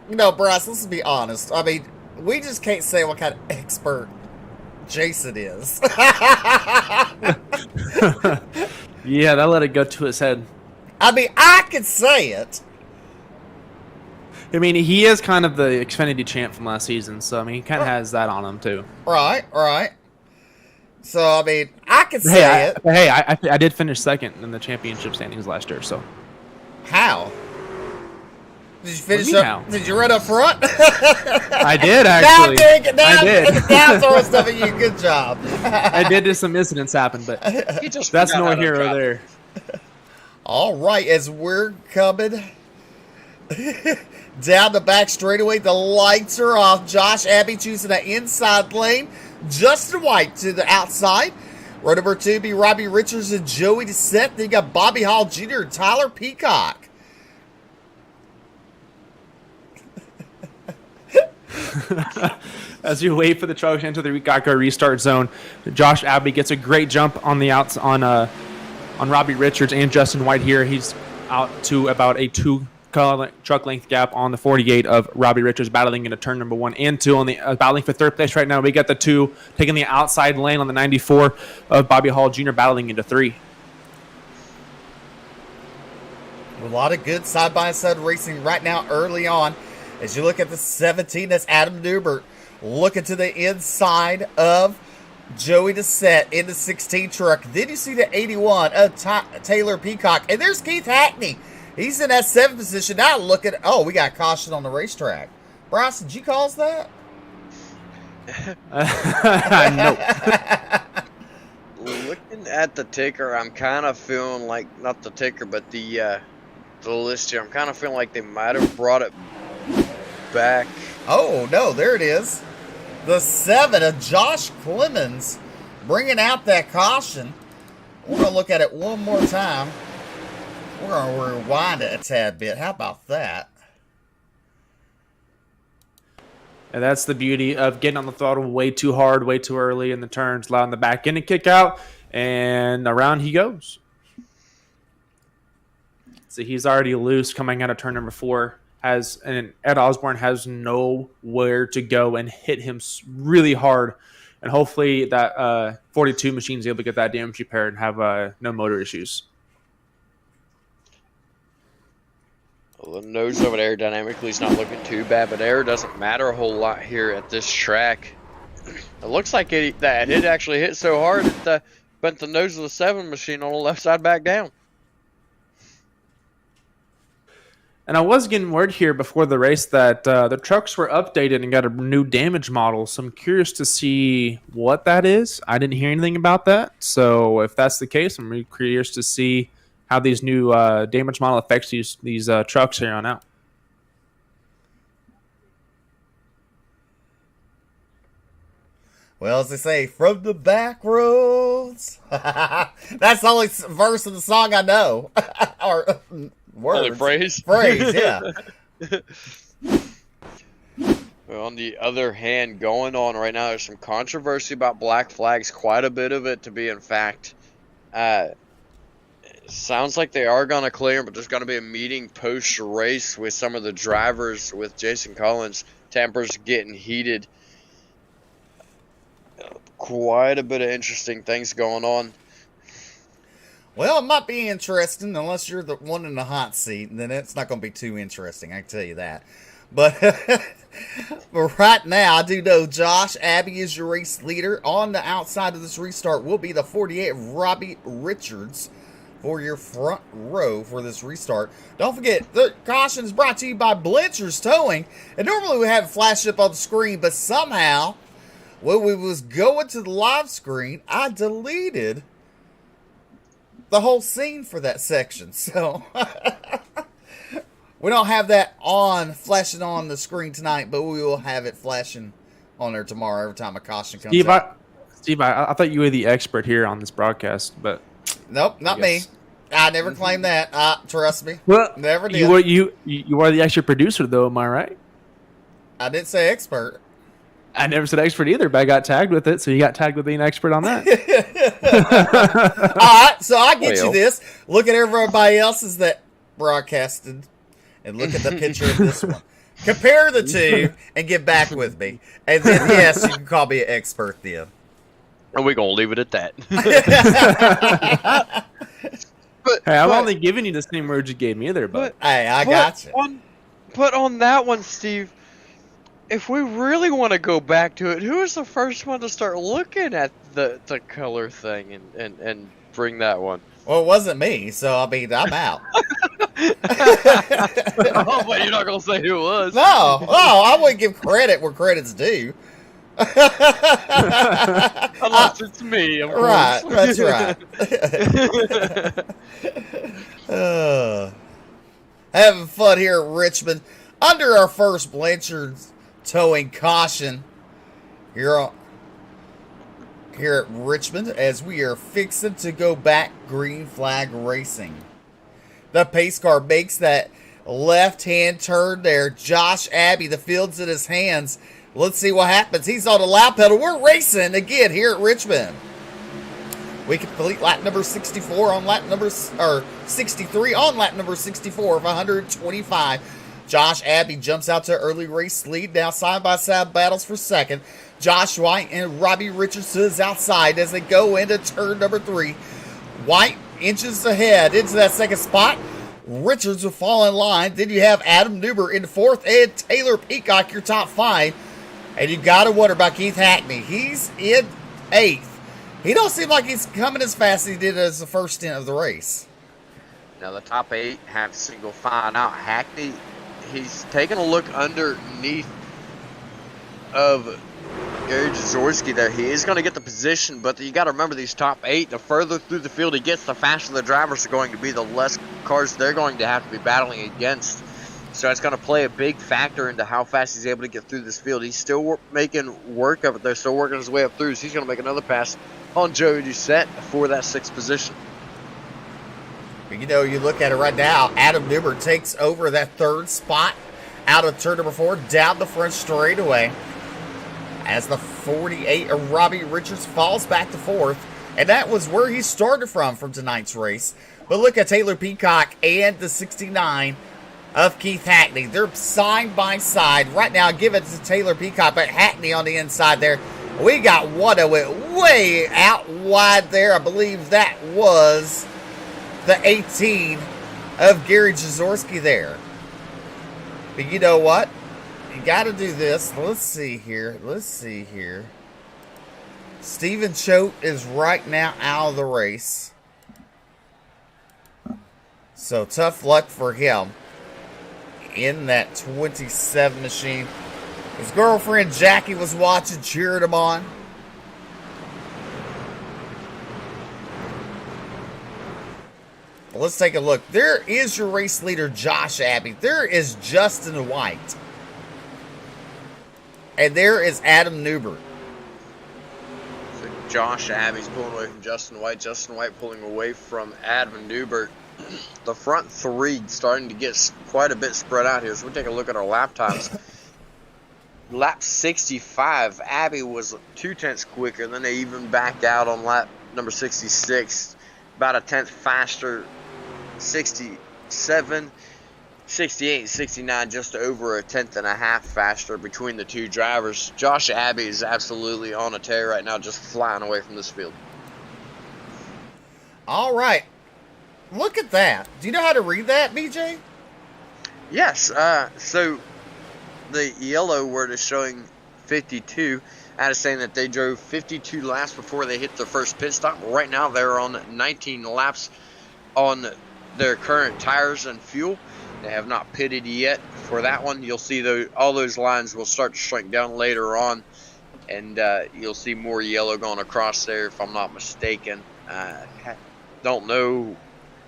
Bryce, let's be honest. I mean, we just can't say what kind of expert Jason is. Yeah, that let it go to his head. I mean, I could say it. I mean, he is kind of the Xfinity champ from last season, so I mean, he kind of has that on him too. Right. So, I mean, I could say it. Hey, I did finish second in the championship standings last year, so. How? Did you finish What do you mean up? how? Did you run up front? I did, actually. I did. Now I'm throwing stuff at you. Good job. I did. Just some incidents happen, but that's nor here or there. All right, as we're coming down the back straightaway, the lights are off. Josh Abbey choosing that inside lane. Justin White to the outside. Row number 2 be Robbie Richards and Joey DeSette. Then you got Bobby Hall Jr. and Tyler Peacock. As you wait for the truck to enter the Geico restart zone, Josh Abbey gets a great jump on the outs on Robbie Richards and Justin White here. He's out to about a 2 truck length gap on the 48 of Robbie Richards, battling into turn number 1 and 2 on the battling for 3rd place right now. We got the 2 taking the outside lane on the 94 of Bobby Hall Jr. battling into 3. A lot of good side-by-side racing right now early on. As you look at the 17, that's Adam Newbert looking to the inside of Joey DeSette in the 16 truck. Then you see the 81 of Taylor Peacock. And there's Keith Hackney. He's in that 7th position. Now look at, we got caution on the racetrack. Bryce, did you cause that? No. Looking at the ticker, I'm kind of feeling like, not the ticker, but the list here, I'm kind of feeling like they might have brought it back. Oh, no, there it is. The 7 of Josh Clemens bringing out that caution. We're going to look at it one more time. We're going to rewind it a tad bit. How about that? And that's the beauty of getting on the throttle way too hard, way too early in the turns, allowing the back end to kick out, and around he goes. So he's already loose coming out of turn number 4. And Ed Osborne has nowhere to go and hit him really hard. And hopefully that 42 machine is able to get that damage repaired and have no motor issues. Well, the nose of it aerodynamically is not looking too bad, but air doesn't matter a whole lot here at this track. It looks like it actually hit so hard it bent the nose of the 7 machine on the left side back down. And I was getting word here before the race that the trucks were updated and got a new damage model. So I'm curious to see what that is. I didn't hear anything about that. So if that's the case, I'm really curious to see how these new damage model affects these trucks here on out. Well, as they say, from the back roads. That's the only verse of the song I know. Or words. Only phrase? Phrase, yeah. Well, on the other hand, going on right now, there's some controversy about black flags. Quite a bit of it, to be in fact. Sounds like they are going to clear, but there's going to be a meeting post-race with some of the drivers with Jason Collins. Tempers getting heated. Quite a bit of interesting things going on. Well, it might be interesting unless you're the one in the hot seat, and then it's not going to be too interesting, I can tell you that. But, but right now, I do know Josh Abbey is your race leader. On the outside of this restart will be the 48 Robbie Richards for your front row for this restart. Don't forget, the caution is brought to you by Blanchard's Towing. And normally we have it flash up on the screen, but somehow, when we was going to the live screen, I deleted the whole scene for that section. So we don't have that on flashing on the screen tonight, but we will have it flashing on there tomorrow every time a caution comes out. Steve, I thought you were the expert here on this broadcast, but nope, not me. I never claimed that. Trust me. Well, never did. You are the extra producer, though. Am I right? I didn't say expert. I never said expert either, but I got tagged with it, so you got tagged with being an expert on that. All right, so I get you this. Look at everybody else's that broadcasted, and look at the picture of this one. Compare the two, and get back with me. And then, yes, you can call me an expert then. And we're going to leave it at that. Hey, I'm only giving you the same words you gave me either, but hey, I got you. But on that one, Steve, if we really want to go back to it, who was the first one to start looking at the color thing and bring that one? Well, it wasn't me, so I mean, I'm out. Oh, but you're not going to say who it was. No, I wouldn't give credit where credit's due. Unless it's me, of course. Right, that's right. Having fun here at Richmond. Under our first Blanchard's Towing caution here at Richmond as we are fixing to go back green flag racing. The pace car makes that left-hand turn there. Josh Abbey, the field's in his hands. Let's see what happens. He's on the lap pedal. We're racing again here at Richmond. We complete lap number 64 on lap number 63 on lap number 64 of 125. Josh Abbey jumps out to early race lead. Now side-by-side battles for second. Josh White and Robbie Richards to his outside as they go into turn number 3. White inches ahead into that second spot. Richards will fall in line. Then you have Adam Newber in 4th and Taylor Peacock, your top 5. And you got to wonder about Keith Hackney. He's in 8th. He don't seem like he's coming as fast as he did as the first stint of the race. Now the top 8 have single file. Now Hackney, he's taking a look underneath of Gary Jaworski there. He is going to get the position, but you got to remember these top 8, the further through the field he gets, the faster the drivers are going to be, the less cars they're going to have to be battling against. So it's going to play a big factor into how fast he's able to get through this field. He's still making work of it. They're still working his way up through, so he's going to make another pass on Joey Doucette for that 6th position. You know, you look at it right now, Adam Newber takes over that 3rd spot out of turn number 4, down the front straightaway, as the 48 of Robbie Richards falls back to 4th. And that was where he started from tonight's race. But look at Taylor Peacock and the 69 of Keith Hackney. They're side by side. Right now, give it to Taylor Peacock, but Hackney on the inside there. We got one of it way out wide there. I believe that was the 18 of Gary Jaworski there. But you know what? You got to do this. Let's see here. Stephen Choate is right now out of the race. So tough luck for him in that 27 machine. His girlfriend Jackie was watching, cheering him on. Well, let's take a look. There is your race leader, Josh Abbey. There is Justin White. And there is Adam Newber. So Josh Abbey's pulling away from Justin White. Justin White pulling away from Adam Newber. The front 3 starting to get quite a bit spread out here. So we'll take a look at our lap times. Lap 65, Abbey was 0.2 quicker. Then they even backed out on lap number 66. About a 10th faster 67, 68, 69, just over a tenth and a half faster between the two drivers. Josh Abbey is absolutely on a tear right now, just flying away from this field. All right. Look at that. Do you know how to read that, BJ? Yes. So the yellow word is showing 52. That is saying that they drove 52 laps before they hit their first pit stop. Right now, they're on 19 laps on their current tires and fuel. They have not pitted yet for that one. You'll see all those lines will start to shrink down later on, and you'll see more yellow going across there, if I'm not mistaken. Don't know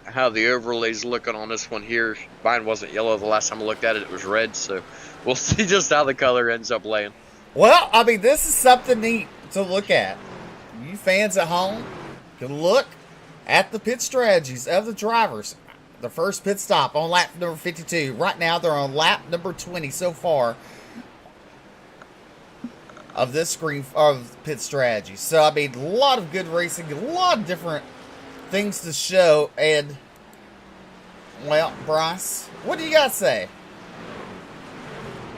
how the overlay's looking on this one here. Mine wasn't yellow the last time I looked at it. It was red, so we'll see just how the color ends up laying. Well, I mean, this is something neat to look at. You fans at home can look at the pit strategies of the drivers. The first pit stop on lap number 52. Right now, they're on lap number 20 so far of this screen of pit strategy. So, I mean, a lot of good racing, a lot of different things to show. And, well, Bryce, what do you got to say?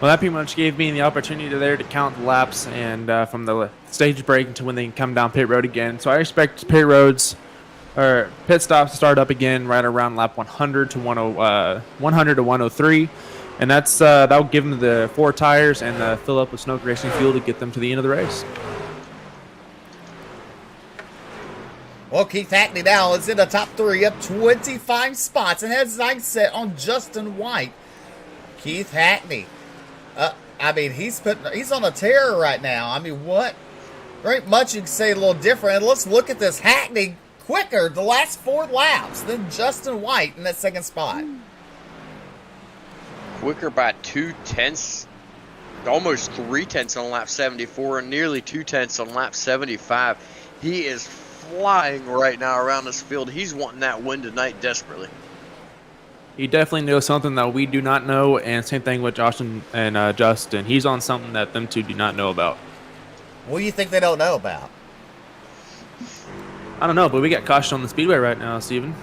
Well, that pretty much gave me the opportunity there to count the laps and from the stage break until when they can come down pit road again. So I expect pit stops to start up again right around lap 100 to 103, and that'll give them the 4 tires and fill up with Snoke Racing fuel to get them to the end of the race. Well, Keith Hackney now is in the top 3 up 25 spots and has sights set on Justin White. Keith Hackney. I mean, he's on a tear right now. I mean, what? There ain't much you can say a little different. And let's look at this. Hackney quicker the last 4 laps than Justin White in that second spot. Quicker by 2/10, almost 3/10 on lap 74, and nearly 2/10 on lap 75. He is flying right now around this field. He's wanting that win tonight desperately. He definitely knows something that we do not know, and same thing with Josh and Justin. He's on something that them two do not know about. What do you think they don't know about? I don't know, but we got caution on the speedway right now, Steven.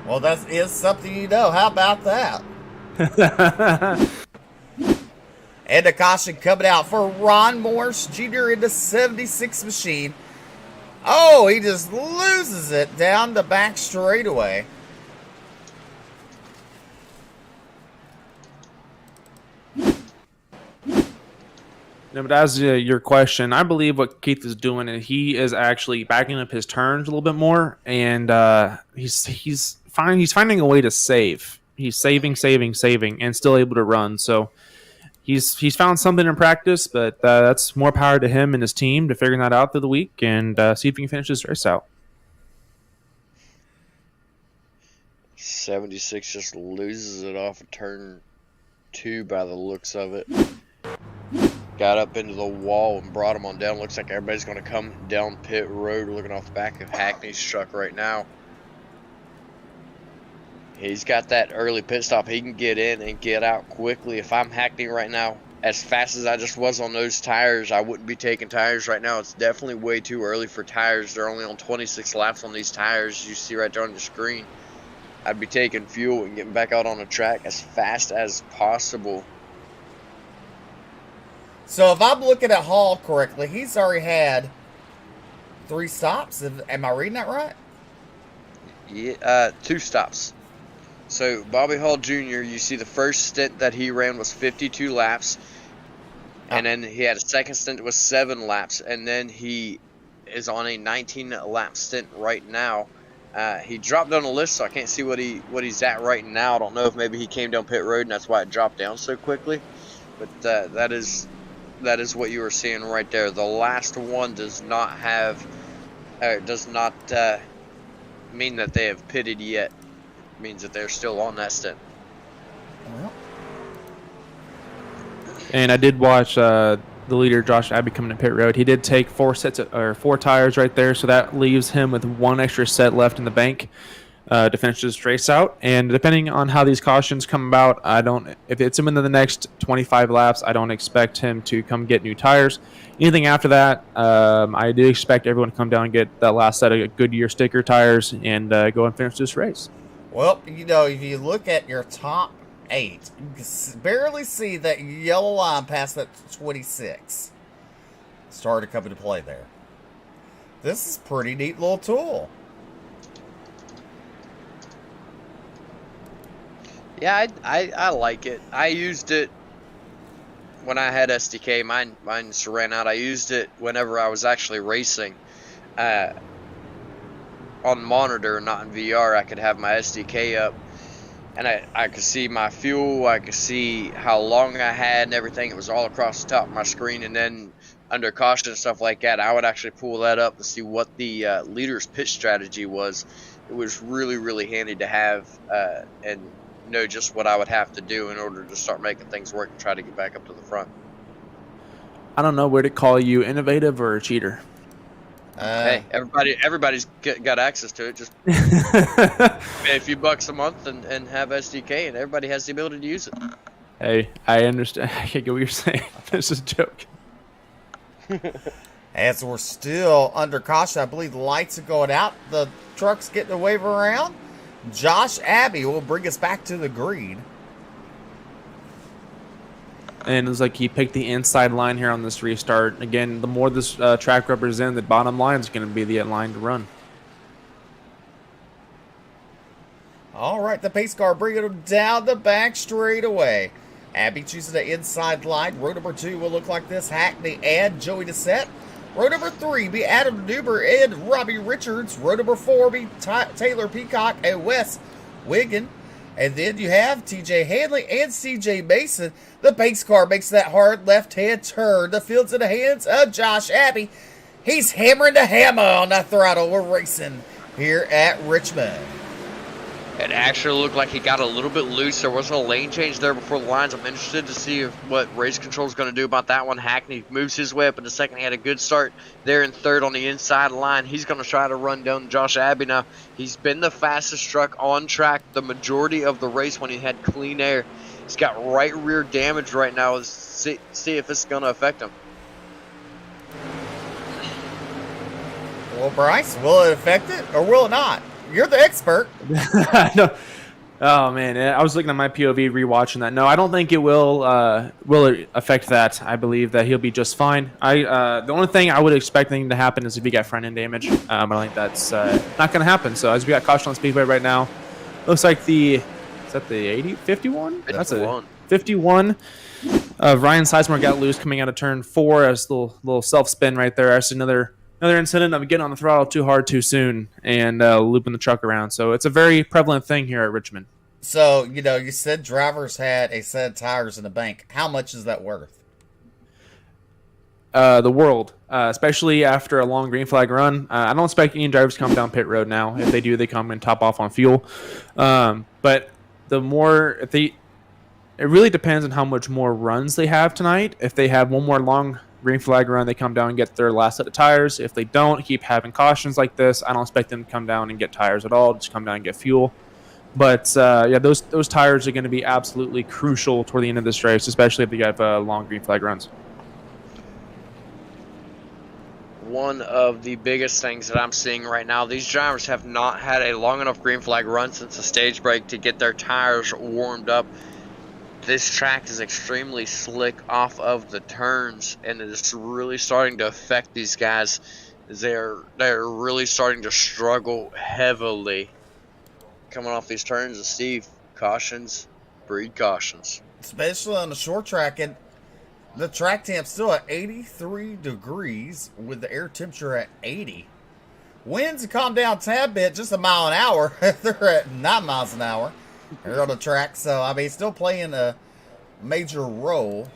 Well, that is something you know. How about that? And the caution coming out for Ron Morse Jr. in the 76 machine. Oh, he just loses it down the back straightaway. No, but as your question, I believe what Keith is doing is he is actually backing up his turns a little bit more, and he's finding a way to save. He's saving, and still able to run. So he's found something in practice, but that's more power to him and his team to figuring that out through the week and see if he can finish this race out. 76 just loses it off of turn 2 by the looks of it. Got up into the wall and brought him on down. Looks like everybody's going to come down pit road, looking off the back of Hackney's truck right now. He's got that early pit stop. He can get in and get out quickly. If I'm Hackney right now, as fast as I just was on those tires, I wouldn't be taking tires right now. It's definitely way too early for tires. They're only on 26 laps on these tires. You see right there on the screen. I'd be taking fuel and getting back out on the track as fast as possible. So if I'm looking at Hall correctly, he's already had 3 stops. Am I reading that right? Yeah, 2 stops. So Bobby Hall Jr., you see the first stint that he ran was 52 laps. And then he had a second stint that was 7 laps. And then he is on a 19-lap stint right now. He dropped down the list, so I can't see what he's at right now. I don't know if maybe he came down pit road and that's why it dropped down so quickly. But that is what you were seeing right there. The last one does not mean that they have pitted yet. It means that they're still on that stint. Well. And I did watch the leader, Josh Abbey, coming to pit road. He did take 4 tires right there, so that leaves him with 1 extra set left in the bank to finish this race out. And depending on how these cautions come about, if it's him in the next 25 laps, I don't expect him to come get new tires. Anything after that, I do expect everyone to come down and get that last set of Goodyear sticker tires and go and finish this race. Well, you know, if you look at your top 8, you can barely see that yellow line past that 26. Started to come into play there. This is a pretty neat little tool. Yeah, I like it. I used it when I had SDK. Mine ran out. I used it whenever I was actually racing. On monitor, not in VR, I could have my SDK up, and I could see my fuel, I could see how long I had and everything. It was all across the top of my screen, and then under caution and stuff like that, I would actually pull that up to see what the leader's pitch strategy was. It was really, really handy to have and know just what I would have to do in order to start making things work and try to get back up to the front. I don't know where to call you, innovative or a cheater. Hey, everybody's got access to it. Just pay a few bucks a month and have SDK, and everybody has the ability to use it. Hey, I understand. I get what you're saying. This is a joke. As we're still under caution, I believe the lights are going out. The truck's getting to wave around. Josh Abbey will bring us back to the green. And it was like he picked the inside line here on this restart. Again, the more this track rubber's in, the bottom line is going to be the line to run. All right, the pace car bringing him down the back straightaway. Abbey choosing the inside line. Row number 2 will look like this. Hackney and Joey Doucette. Row number 3 be Adam Newber and Robbie Richards. Row number 4 be Taylor Peacock and Wes Wiggin. And then you have TJ Hanley and CJ Mason. The pace car makes that hard left-hand turn. The field's in the hands of Josh Abbey. He's hammering the hammer on that throttle. We're racing here at Richmond. It actually looked like he got a little bit loose. There was a lane change there before the lines. I'm interested to see what race control is going to do about that one. Hackney moves his way up in the second. He had a good start there in third on the inside line. He's going to try to run down Josh Abbey now. He's been the fastest truck on track the majority of the race when he had clean air. He's got right rear damage right now. Let's see if it's going to affect him. Well, Bryce, will it affect it or will it not? You're the expert. No. Oh man, I was looking at my POV rewatching that. No, I don't think it will it affect that. I believe that he'll be just fine. The only thing I would expect to happen is if he got front end damage. I think that's not going to happen. So as we got caution on Speedway right now, looks like is that the 80 51? That's a 51. Ryan Sizemore got loose coming out of turn 4. As a little self spin right there. That's another incident of getting on the throttle too hard too soon and looping the truck around. So it's a very prevalent thing here at Richmond. So, you said drivers had a set of tires in the bank. How much is that worth? The world, especially after a long green flag run. I don't expect any drivers to come down pit road now. If they do, they come and top off on fuel. But the more, it really depends on how much more runs they have tonight. If they have one more long green flag run, they come down and get their last set of tires. If they don't, keep having cautions like this. I don't expect them to come down and get tires at all. Just come down and get fuel. But those tires are going to be absolutely crucial toward the end of this race, especially if they have long green flag runs. One of the biggest things that I'm seeing right now, these drivers have not had a long enough green flag run since the stage break to get their tires warmed up. This track is extremely slick off of the turns, and it's really starting to affect these guys. They're really starting to struggle heavily coming off these turns. And Steve, cautions breed cautions, especially on the short track. And the track temp's still at 83 degrees with the air temperature at 80. Winds have calmed down a tad bit, just a mile an hour. They're at 9 miles an hour. They're on the track, so still playing a major role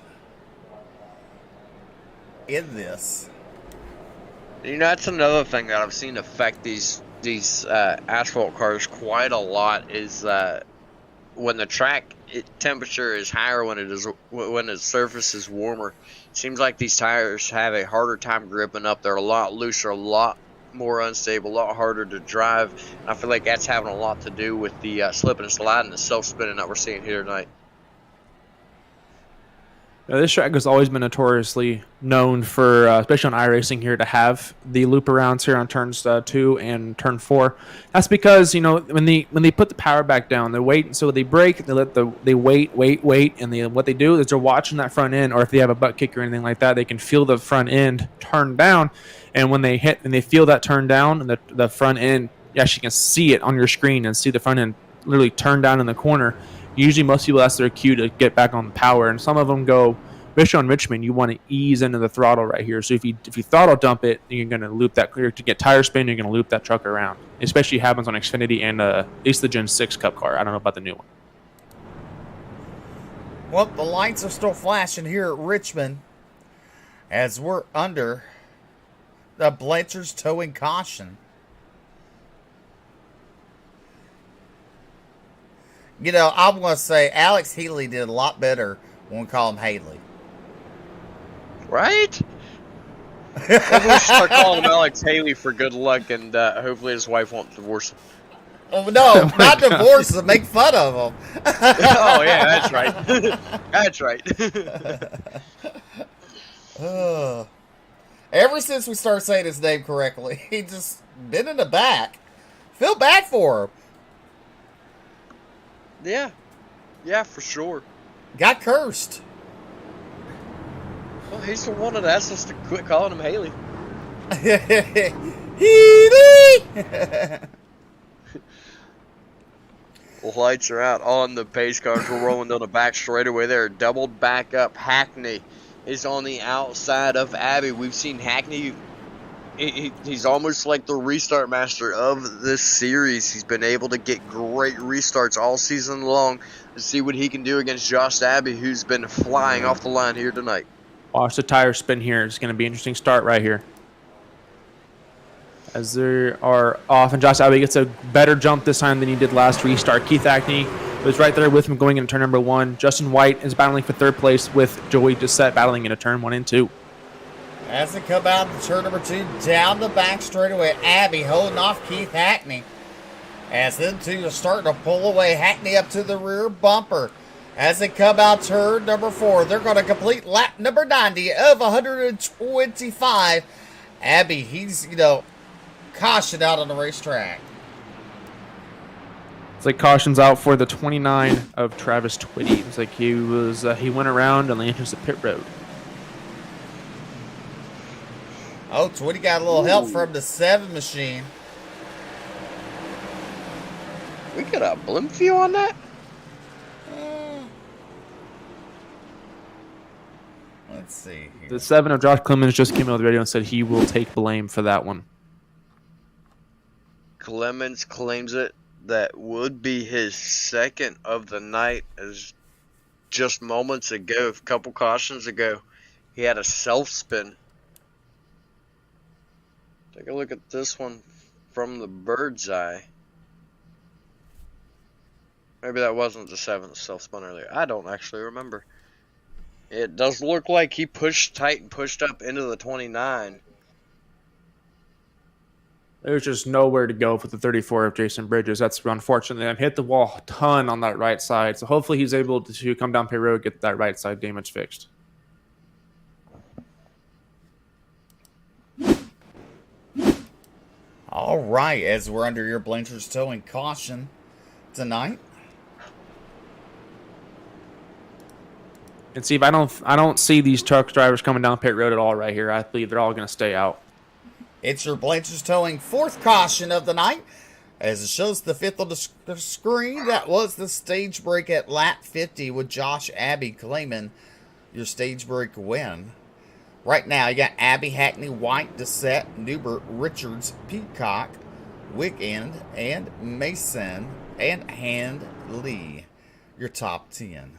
in this. That's another thing that I've seen affect these asphalt cars quite a lot is when the track temperature is higher, when the surface is warmer. It seems like these tires have a harder time gripping up. They're a lot looser, a lot more unstable, a lot harder to drive. And I feel like that's having a lot to do with the slipping and sliding, the self-spinning that we're seeing here tonight. Now, this track has always been notoriously known for, especially on iRacing here, to have the loop arounds here on turns 2 and turn 4. That's because when they put the power back down, they wait, and so they brake, they wait, and what they do is they're watching that front end, or if they have a butt kick or anything like that, they can feel the front end turn down, and when they hit and they feel that turn down, and the front end, you actually can see it on your screen and see the front end literally turn down in the corner. Usually most people, that's their cue to get back on the power, and some of them go, especially on Richmond, you want to ease into the throttle right here. So if you throttle dump it, you're going to loop that clear to get tire spin. You're going to loop that truck around. Especially happens on Xfinity and at least the Gen 6 Cup car. I don't know about the new one. Well, the lights are still flashing here at Richmond as we're under the Blanchard's towing caution. I want to say Alex Healy did a lot better when we call him Haley. Right? Maybe we should start calling him Alex Haley for good luck, and hopefully his wife won't divorce him. Oh, no, not divorce him, make fun of him. Oh, yeah, that's right. That's right. Ever since we started saying his name correctly, he just been in the back. Feel bad for him. Yeah, for sure. Got cursed. Well, he's the one that asked us to quit calling him Haley. Healy! Lights are out on the pace cars. We're rolling down the back straightaway there. Doubled back up. Hackney is on the outside of Abbey. We've seen Hackney. He's almost like the restart master of this series. He's been able to get great restarts all season long. Let's see what he can do against Josh Abbey, who's been flying off the line here tonight. Watch the tire spin here. It's going to be an interesting start right here. As they are off, and Josh Abbey gets a better jump this time than he did last restart. Keith Hackney was right there with him going into turn number 1. Justin White is battling for third place with Joey Doucette battling into turn 1 and 2. As they come out of turn number 2, down the back straightaway, Abbey holding off Keith Hackney. As them two are starting to pull away, Hackney up to the rear bumper. As they come out turn number 4, they're going to complete lap number 90 of 125. Abbey, he's, cautioned out on the racetrack. It's like caution's out for the 29 of Travis Twitty. It's like he went around on the entrance to pit road. Oh, Twitty got a little help from the 7 machine. We got a blimp view on that? Let's see here. The 7 of Josh Clemens just came out of the radio and said he will take blame for that one. Clemens claims it. That would be his second of the night, as just moments ago, a couple cautions ago, he had a self-spin. Take a look at this one from the bird's eye. Maybe that wasn't the 7th self-spun earlier. I don't actually remember. It does look like he pushed tight and pushed up into the 29. There's just nowhere to go for the 34 of Jason Bridges. That's unfortunate. And hit the wall a ton on that right side. So hopefully he's able to come down pit road, get that right side damage fixed. All right, as we're under your Blanchard's towing caution tonight. And Steve, I don't see these truck drivers coming down pit road at all right here. I believe they're all going to stay out. It's your Blanchard's towing 4th caution of the night. As it shows the 5th on the screen, that was the stage break at lap 50 with Josh Abbey claiming your stage break win. Right now, you got Abbey, Hackney, White, Doucette, Newbert, Richards, Peacock, Wickend, and Mason, and Hand Lee. Your top 10.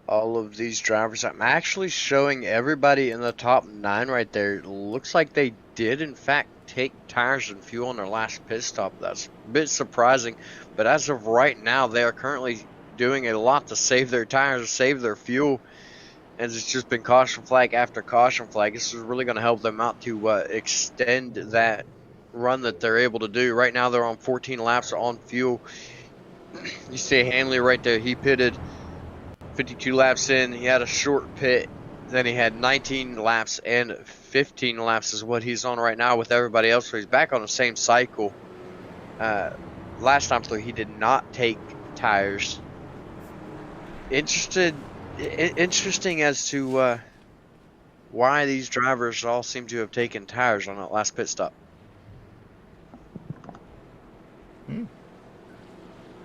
All of these drivers, I'm actually showing everybody in the top 9 right there. It looks like they did in fact take tires and fuel on their last pit stop. That's a bit surprising, but as of right now, they are currently doing a lot to save their tires, save their fuel, and it's just been caution flag after caution flag. This is really going to help them out to extend that run that they're able to do. Right now they're on 14 laps on fuel. You see Hanley right there. He pitted 52 laps in. He had a short pit. Then he had 19 laps and 15 laps is what he's on right now with everybody else. So he's back on the same cycle. Last time, though, he did not take tires. Interesting as to why these drivers all seem to have taken tires on that last pit stop.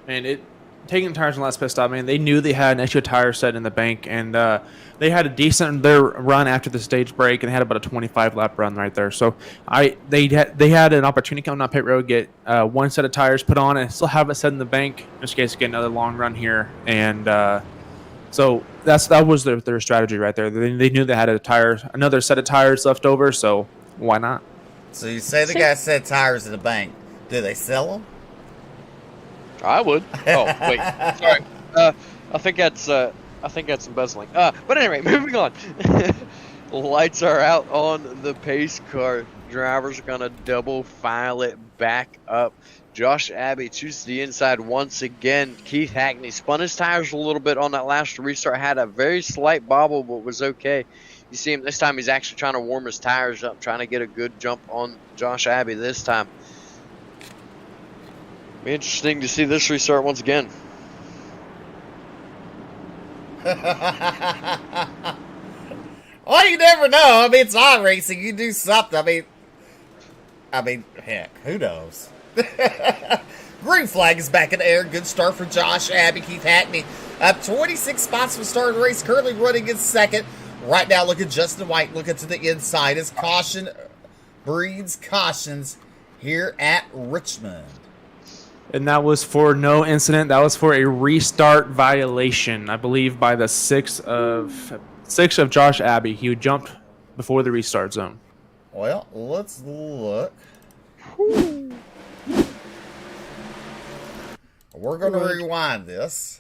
And taking tires on the last pit stop, man, they knew they had an extra tire set in the bank, and they had a decent run after the stage break, and they had about a 25 lap run right there. So they had an opportunity to come down pit road, get one set of tires put on, and still have it set in the bank just in case they get another long run here. And so that was their strategy right there. They knew they had another set of tires left over, so why not? So you say the guy said tires in the bank. Do they sell them? I would. Oh wait, sorry. I think that's embezzling. But anyway, moving on. Lights are out on the pace car. Drivers are gonna double file it back up. Josh Abbey chooses the inside once again. Keith Hackney spun his tires a little bit on that last restart. Had a very slight bobble, but was okay. You see him this time. He's actually trying to warm his tires up, trying to get a good jump on Josh Abbey this time. Be interesting to see this restart once again. Well, you never know. I mean, it's iRacing. You do something. I mean, heck, who knows? Green flag is back in the air. Good start for Josh Abbey. Keith Hackney up 26 spots from the start of the race. Currently running in second. Right now, look at Justin White looking to the inside. His caution breeds cautions here at Richmond. And that was for no incident. That was for a restart violation, I believe, by the six of Josh Abbey. He jumped before the restart zone. Well, let's look. We're going to rewind this.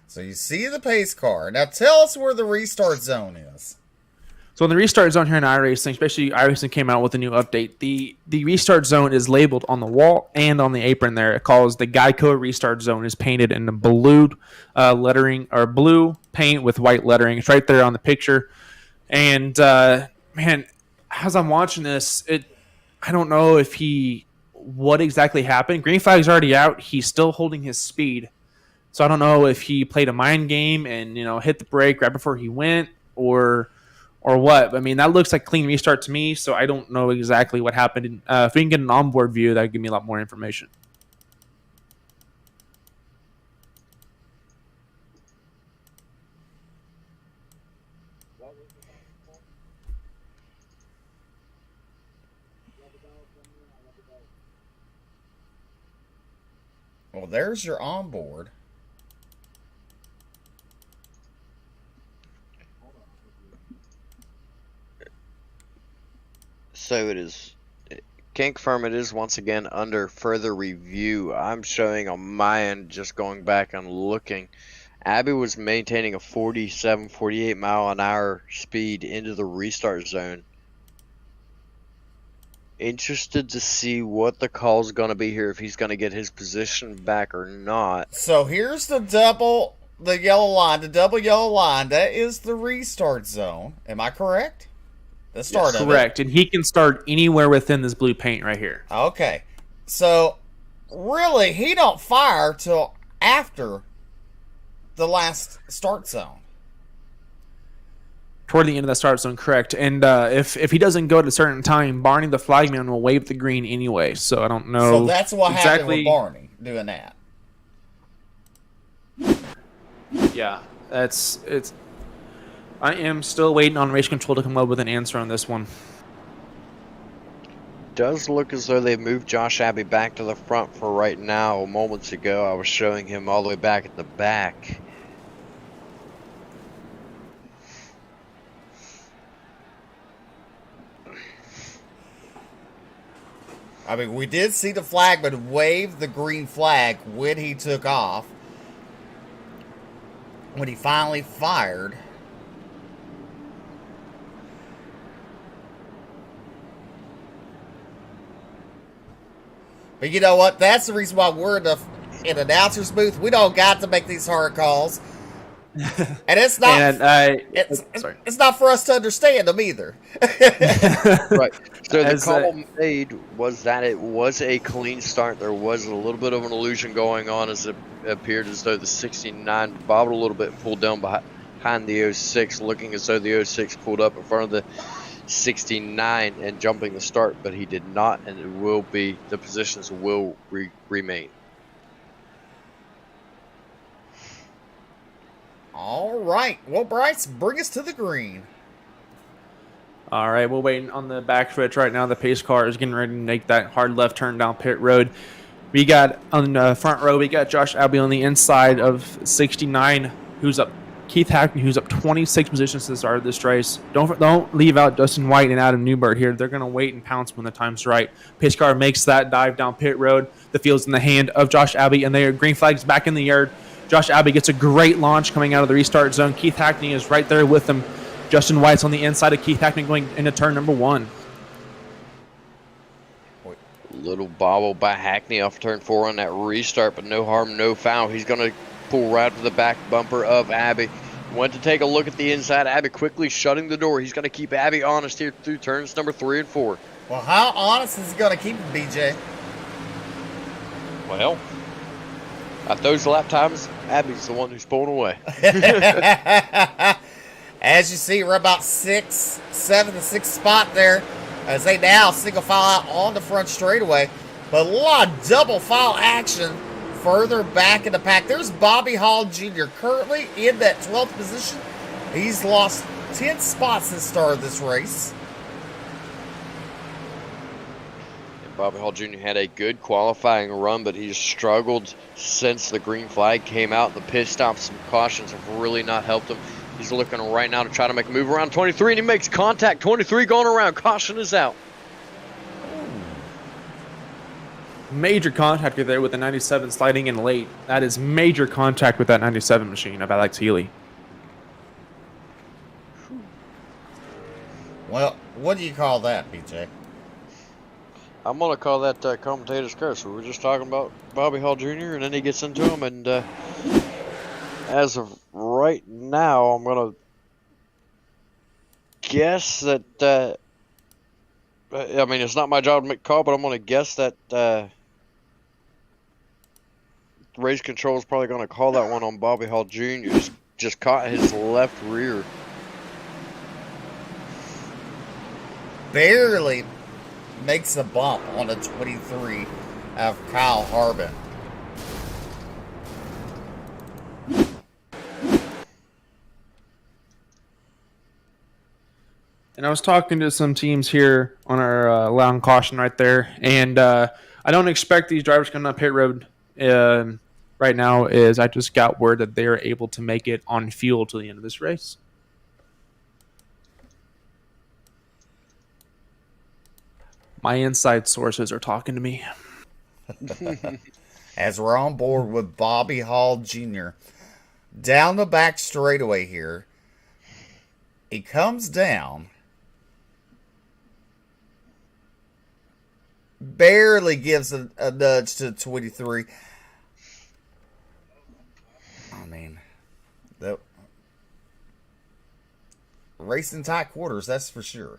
So you see the pace car. Now tell us where the restart zone is. So in the restart zone here in iRacing, especially iRacing came out with a new update. The restart zone is labeled on the wall and on the apron there. It calls the Geico restart zone. Is painted in the blue lettering or blue paint with white lettering. It's right there on the picture. And man, as I'm watching this, I don't know what exactly happened. Green flag's already out. He's still holding his speed. So I don't know if he played a mind game and hit the brake right before he went or what. I mean, that looks like clean restart to me. So I don't know exactly what happened. If we can get an onboard view, that would give me a lot more information. Well, there's your onboard. So it is. Can't confirm it is once again under further review. I'm showing on my end, just going back and looking. Abbey was maintaining a 47, 48 mile an hour speed into the restart zone. Interested to see what the call's going to be here, if he's going to get his position back or not. So here's the double yellow line. That is the restart zone. Am I correct? The start yes, of correct. it. And he can start anywhere within this blue paint right here. Okay. So really, he don't fire till after the last start zone. Toward the end of the start zone, correct. And if he doesn't go at a certain time, Barney the flagman will wave the green anyway. So I don't know. So that's what happened with Barney doing that. Yeah, it's. I am still waiting on race control to come up with an answer on this one. Does look as though they've moved Josh Abbey back to the front for right now. Moments ago, I was showing him all the way back at the back. I mean, we did see the flagman wave the green flag when he took off. When he finally fired. But you know what? That's the reason why we're in announcer's booth. We don't got to make these hard calls. And it's not it's not for us to understand them either. Right. So the As, call made was that it was a clean start. There was a little bit of an illusion going on as it appeared as though the 69 bobbled a little bit and pulled down behind the 06, looking as though the 06 pulled up in front of the 69 and jumping the start, but he did not, and it will be, the positions will remain. All right. Well, Bryce, bring us to the green. All right, we're waiting on the back stretch right now. The pace car is getting ready to make that hard left turn down pit road. We got on the front row, we got Josh Abbey on the inside of 69, who's up. Keith Hackney, who's up 26 positions to the start of this race. Don't leave out Dustin White and Adam Newbert here. They're going to wait and pounce when the time's right. Pace car makes that dive down pit road. The field's in the hand of Josh Abbey, and their green flag's back in the yard. Josh Abbey gets a great launch coming out of the restart zone. Keith Hackney is right there with him. Justin White's on the inside of Keith Hackney going into turn number 1. Little bobble by Hackney off turn 4 on that restart, but no harm, no foul. He's going to pull right to the back bumper of Abbey. Went to take a look at the inside. Abbey quickly shutting the door. He's going to keep Abbey honest here through turns number 3 and 4. Well, how honest is he going to keep him, BJ? Well, at those lap times, Abbey's the one who's pulling away. As you see, we're about 7th to 6th spot there as they now single file out on the front straightaway. But a lot of double file action further back in the pack. There's Bobby Hall Jr. currently in that 12th position. He's lost 10 spots since the start of this race. And Bobby Hall Jr. had a good qualifying run, but he's struggled since the green flag came out. The pit stops and cautions have really not helped him. He's looking right now to try to make a move around 23, and he makes contact. 23 going around. Caution is out. Major contact there with the 97 sliding in late. That is major contact with that 97 machine of Alex Healy. Well, what do you call that, BJ? I'm going to call that commentator's curse. We were just talking about Bobby Hall Jr., and then he gets into him, and as of right now, I'm going to guess that, I mean, it's not my job to make a call, but I'm going to guess that race control is probably going to call that one on Bobby Hall Jr. Just caught his left rear. Barely makes a bump on a 23 of Kyle Harbin. And I was talking to some teams here on our allowing caution right there, and I don't expect these drivers coming up pit road right now. Is I just got word that they are able to make it on fuel to the end of this race. My inside sources are talking to me. As we're on board with Bobby Hall Jr. down the back straightaway here, he comes down, barely gives a nudge to 23. I mean, the racing tight quarters, that's for sure.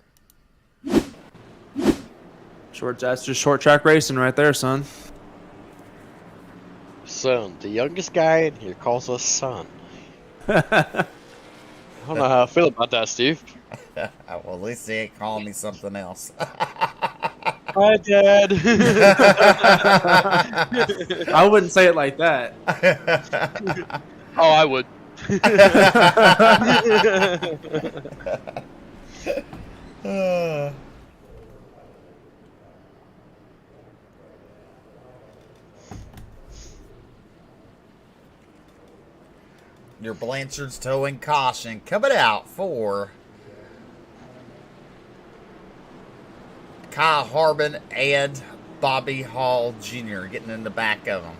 That's just short track racing right there, son. Son, the youngest guy in here calls us son. I don't know how I feel about that, Steve. Well, at least he ain't calling me something else. Hi, Dad. I wouldn't say it like that. Oh, I would. Your Blanchard's towing caution coming out for Kyle Harbin and Bobby Hall Jr. getting in the back of him.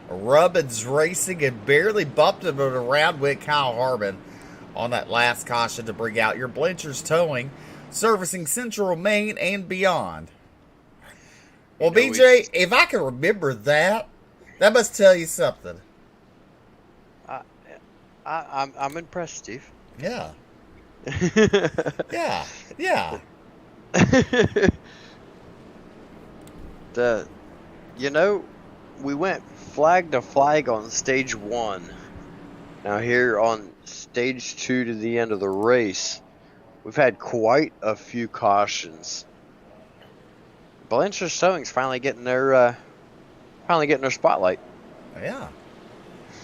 Rubbin's racing and barely bumped him around with Kyle Harbin on that last caution to bring out your Blanchard's towing, servicing Central Maine and beyond. Well, BJ, if I can remember that, that must tell you something. I'm impressed, Steve. Yeah. Yeah. Yeah. We went flag to flag on stage 1. Now here on stage 2 to the end of the race, we've had quite a few cautions. Blanchard Sewing's finally getting their spotlight. Yeah.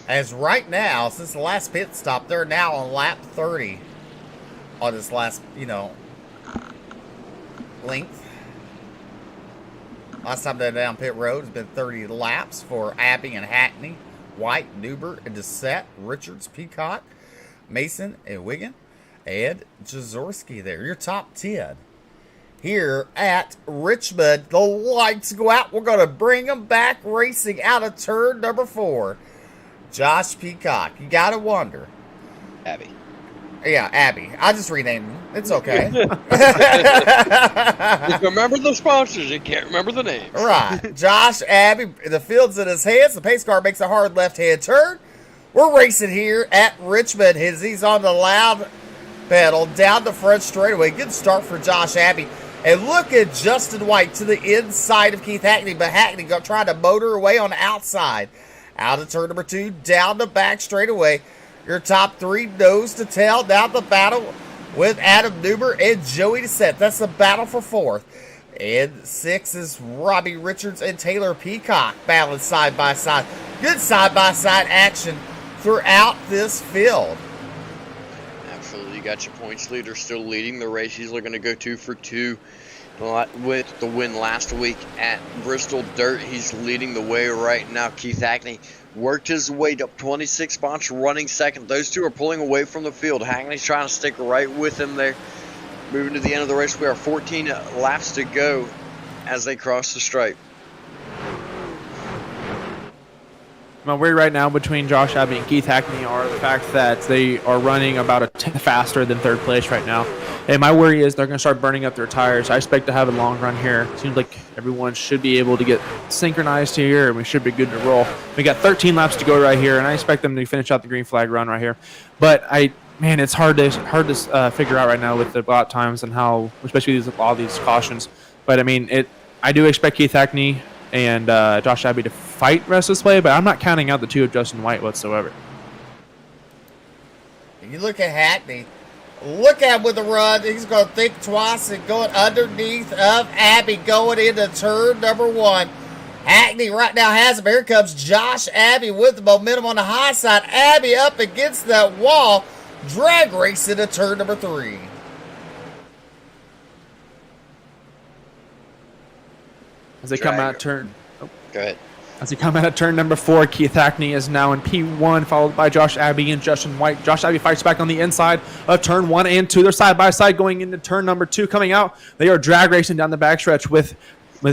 As right now, since the last pit stop, they're now on lap 30 on this last, length. Last time they're down pit road has been 30 laps for Abbey and Hackney, White, Newbert, and Doucette, Richards, Peacock, Mason, and Wiggin, and Jaworski there. Your top 10. Here at Richmond, the lights go out. We're going to bring them back racing out of turn number 4. Josh Peacock. You got to wonder. Abby. Yeah, Abby. I just renamed him. It's okay. Just remember the sponsors. You can't remember the names. Right. Josh, Abby, the field's in his hands. The pace car makes a hard left-hand turn. We're racing here at Richmond. He's on the loud pedal down the front straightaway. Good start for Josh Abbey. And look at Justin White to the inside of Keith Hackney, but Hackney trying to motor away on the outside. Out of turn number 2, down the back straightaway. Your top 3 nose to tail. Now the battle with Adam Newber and Joey Doucette. That's the battle for 4th. And 6 is Robbie Richards and Taylor Peacock battling side by side. Good side-by-side action throughout this field. Absolutely. You got your points leader still leading the race. He's looking to go 2 for 2 with the win last week at Bristol Dirt. He's leading the way right now. Keith Hackney worked his way up 26 spots, running second. Those two are pulling away from the field. Hackney's trying to stick right with him there. Moving to the end of the race, we have 14 laps to go as they cross the stripe. My worry right now between Josh Abbey and Keith Hackney are the fact that they are running about a tenth faster than 3rd place right now. And my worry is they're going to start burning up their tires. I expect to have a long run here. Seems like everyone should be able to get synchronized here, and we should be good to roll. We got 13 laps to go right here, and I expect them to finish out the green flag run right here. But it's hard to figure out right now with the lap times and how, especially all these cautions. But I do expect Keith Hackney and Josh Abbey to fight rest of this play, but I'm not counting out the 2 of Justin White whatsoever. You look at Hackney. Look at him with the run. He's going to think twice and going underneath of Abbey going into turn number 1. Hackney right now has him. Here comes Josh Abbey with the momentum on the high side. Abbey up against that wall. Drag race into turn number 3. As they come out turn. Go ahead. As he come out of turn number 4, Keith Hackney is now in P1, followed by Josh Abbey and Justin White. Josh Abbey fights back on the inside of turn 1 and 2. They're side by side going into turn number 2. Coming out, they are drag racing down the backstretch with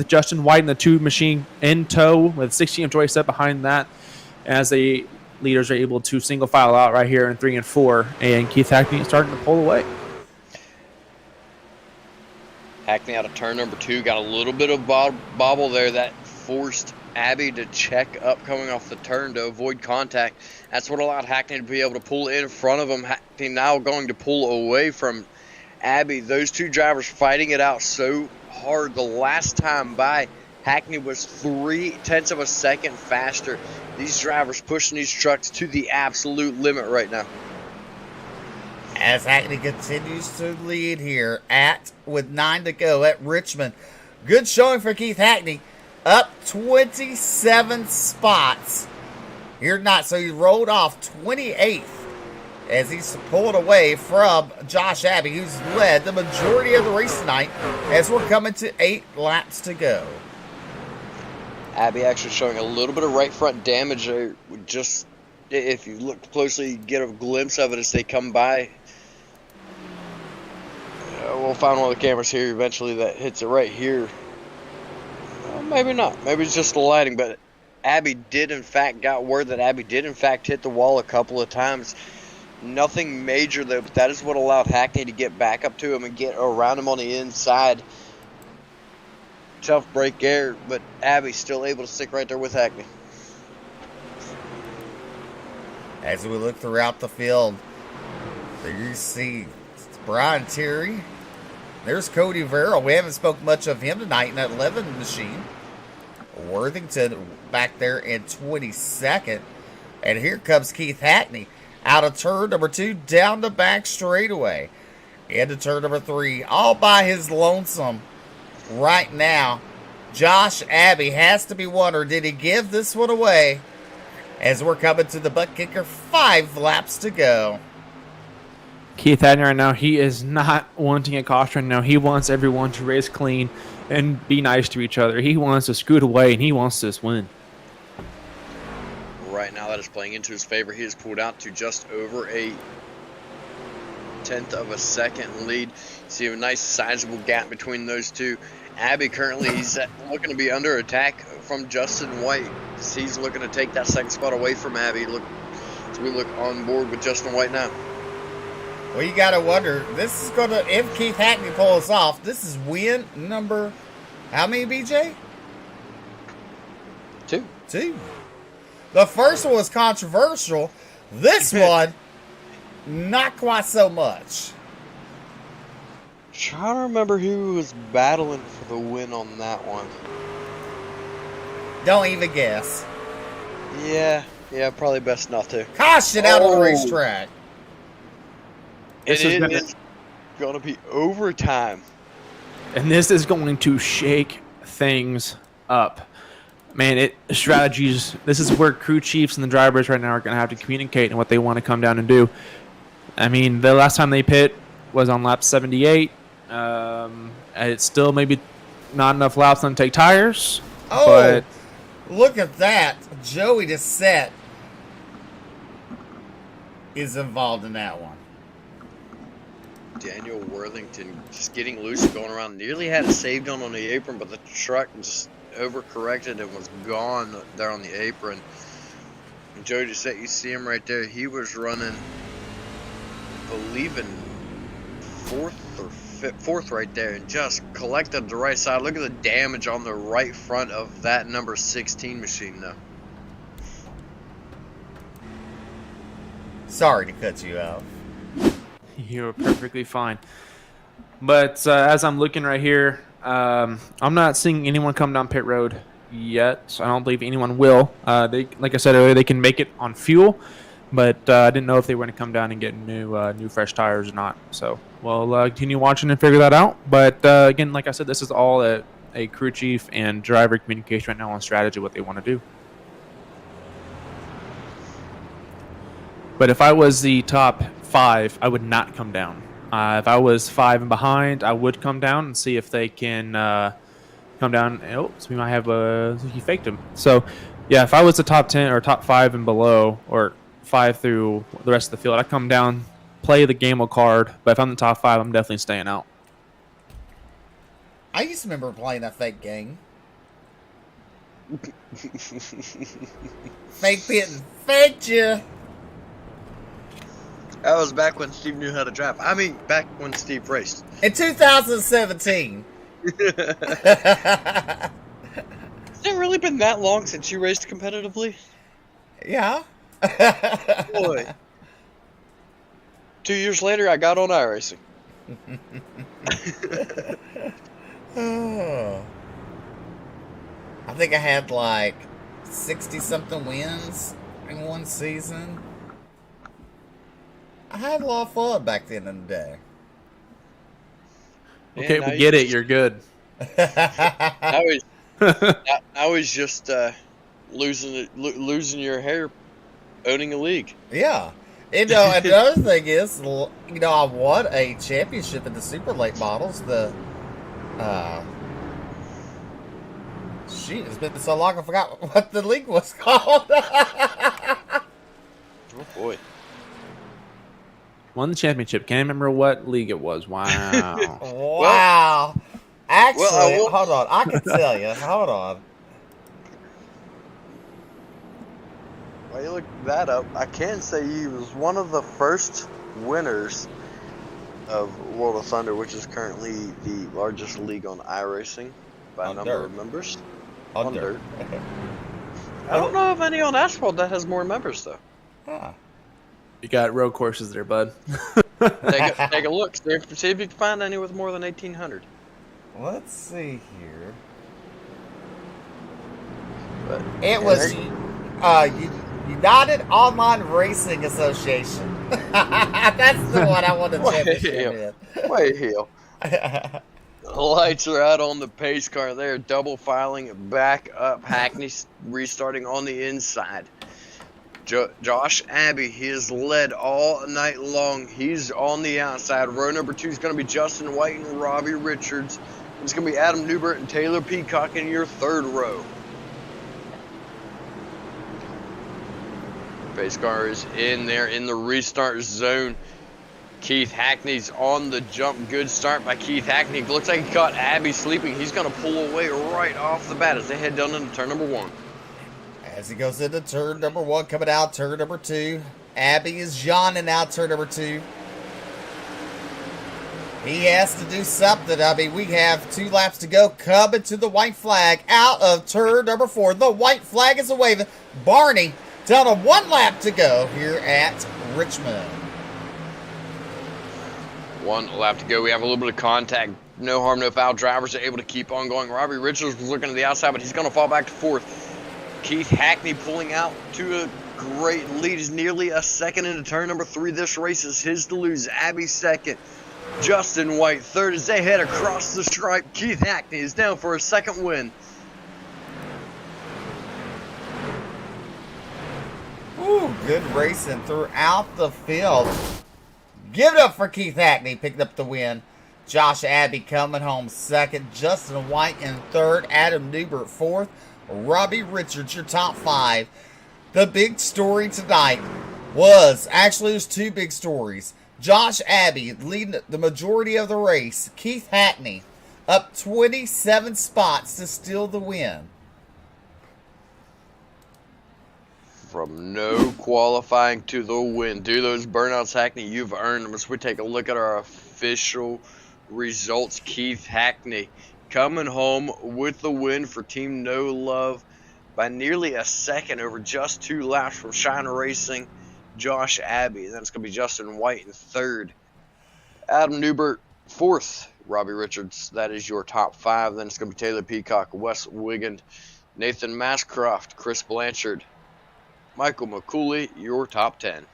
Justin White and the 2 machine in tow with 16 Joy set behind that, as the leaders are able to single file out right here in 3 and 4. And Keith Hackney is starting to pull away. Hackney out of turn number 2, got a little bit of bobble there that forced Abbey to check up coming off the turn to avoid contact. That's what allowed Hackney to be able to pull in front of him. Hackney now going to pull away from Abbey. Those 2 drivers fighting it out so hard. The last time by, Hackney was 0.3 of a second faster. These drivers pushing these trucks to the absolute limit right now. As Hackney continues to lead here with 9 to go at Richmond. Good showing for Keith Hackney. Up 27 spots. Here not, so he rolled off 28th as he's pulled away from Josh Abbey, who's led the majority of the race tonight as we're coming to 8 laps to go. Abbey actually showing a little bit of right front damage there. Just if you look closely, you get a glimpse of it as they come by. We'll find one of the cameras here eventually that hits it right here. Maybe not. Maybe it's just the lighting, but Abbey did in fact got word that Abbey did in fact hit the wall a couple of times. Nothing major though, but that is what allowed Hackney to get back up to him and get around him on the inside. tough break there, but Abby's still able to stick right there with Hackney. As we look throughout the field, there you see Brian Terry. There's Cody Verrill. We haven't spoke much of him tonight in that 11 machine. Worthington back there in 22nd. And here comes Keith Hackney out of turn number 2 down the back straightaway. Into turn number 3 all by his lonesome right now. Josh Abbey has to be wondering, did he give this one away? As we're coming to the butt kicker, 5 laps to go. Keith Hackney right now, he is not wanting a caution right now. He wants everyone to race clean and be nice to each other. He wants to scoot away, and he wants this win. Right now, that is playing into his favor. He has pulled out to just over a 1/10 of a second lead. See a nice sizable gap between those two. Abbey currently, he's looking to be under attack from Justin White. He's looking to take that second spot away from Abbey. So we look on board with Justin White now. Well, you got to wonder, this is going to, if Keith Hackney pulls off, this is win number, how many, BJ? 2. 2. The first one was controversial. This one, not quite so much. Trying to remember who was battling for the win on that one. Don't even guess. Yeah, probably best not to. Caution out on the racetrack. This is It's going to be overtime. And this is going to shake things up. Man, strategies, this is where crew chiefs and the drivers right now are going to have to communicate and what they want to come down and do. I mean, the last time they pit was on lap 78. It's still maybe not enough laps to take tires. Oh, but look at that. Joey Dissett is involved in that one. Daniel Worthington just getting loose and going around. Nearly had it saved on the apron, but the truck just overcorrected and was gone there on the apron. And Joey Dissett, you see him right there. He was running, I believe, in fourth right there, and just collected the right side. Look at the damage on the right front of that number 16 machine, though. Sorry to cut you off. you're perfectly fine. But as I'm looking right here, I'm not seeing anyone come down pit road yet. So I don't believe anyone will. They, like I said earlier, they can make it on fuel, but I didn't know if they were going to come down and get new fresh tires or not. So we'll continue watching and figure that out. But again, like I said, this is all a crew chief and driver communication right now on strategy, what they want to do. But if I was the top 5, I would not come down. If I was 5 and behind, I would come down and see if they can come down. Oh, so we might have he faked him. So, yeah, if I was the top 10 or top 5 and below, or 5 through the rest of the field, I'd come down, play the game of card. But if I'm the top 5, I'm definitely staying out. I used to remember playing that fake game. Fake pitting. Faked you. That was back when Steve knew how to drive. I mean, back when Steve raced. In 2017. Has it really been that long since you raced competitively? Yeah. Boy. 2 years later, I got on iRacing. Oh. I think I had like 60-something wins in one season. I had a lot of fun back then in the day. Okay, we get it. You're good. I was just losing your hair, owning a league. Yeah. And another thing is, I won a championship in the super late models. It's been so long I forgot what the league was called. Oh boy. Won the championship. Can't remember what league it was. Wow. Wow. Actually, hold on. I can tell you. Hold on. While you look that up, I can say he was one of the first winners of World of Thunder, which is currently the largest league on iRacing, by On number dirt. of members. On dirt. I don't know of any on asphalt that has more members, though. Huh. You got road courses there, bud. Take a look. See if you can find any with more than 1,800. Let's see here. But It was United Online Racing Association. That's the one I wanted to championship in. Wait, heel. The lights are out on the pace car there, double filing back up. Hackney restarting on the inside. Josh Abbey, he has led all night long. He's on the outside. Row number 2 is going to be Justin White and Robbie Richards. It's going to be Adam Newbert and Taylor Peacock in your third row. Pace car is in there in the restart zone. Keith Hackney's on the jump. Good start by Keith Hackney. Looks like he caught Abbey sleeping. He's going to pull away right off the bat as they head down into turn number 1. As he goes into turn number 1, coming out turn number 2. Abbey is yawning out turn number 2. He has to do something. I mean, we have 2 laps to go. Coming to the white flag out of turn number 4. The white flag is waving. Barney down to 1 lap to go here at Richmond. 1 lap to go. We have a little bit of contact. No harm, no foul. Drivers are able to keep on going. Robbie Richards was looking to the outside, but he's going to fall back to 4th. Keith Hackney pulling out to a great lead. Is nearly a second into turn number 3. This race is his to lose. Abbey 2nd. Justin White 3rd as they head across the stripe. Keith Hackney is down for a 2nd win. Ooh, good racing throughout the field. Give it up for Keith Hackney, picking up the win. Josh Abbey coming home 2nd. Justin White in 3rd. Adam Newbert 4th. Robbie Richards, your top 5. The big story tonight there's 2 big stories. Josh Abbey leading the majority of the race. Keith Hackney up 27 spots to steal the win. From no qualifying to the win. Do those burnouts, Hackney, you've earned them. As we take a look at our official results, Keith Hackney coming home with the win for Team No Love by nearly a second over just 2 laps from Shine Racing. Josh Abbey. Then it's going to be Justin White in 3rd. Adam Newbert 4th. Robbie Richards, that is your top 5. Then it's going to be Taylor Peacock, Wes Wiggin, Nathan Mascroft, Chris Blanchard, Michael McCooley, your top 10.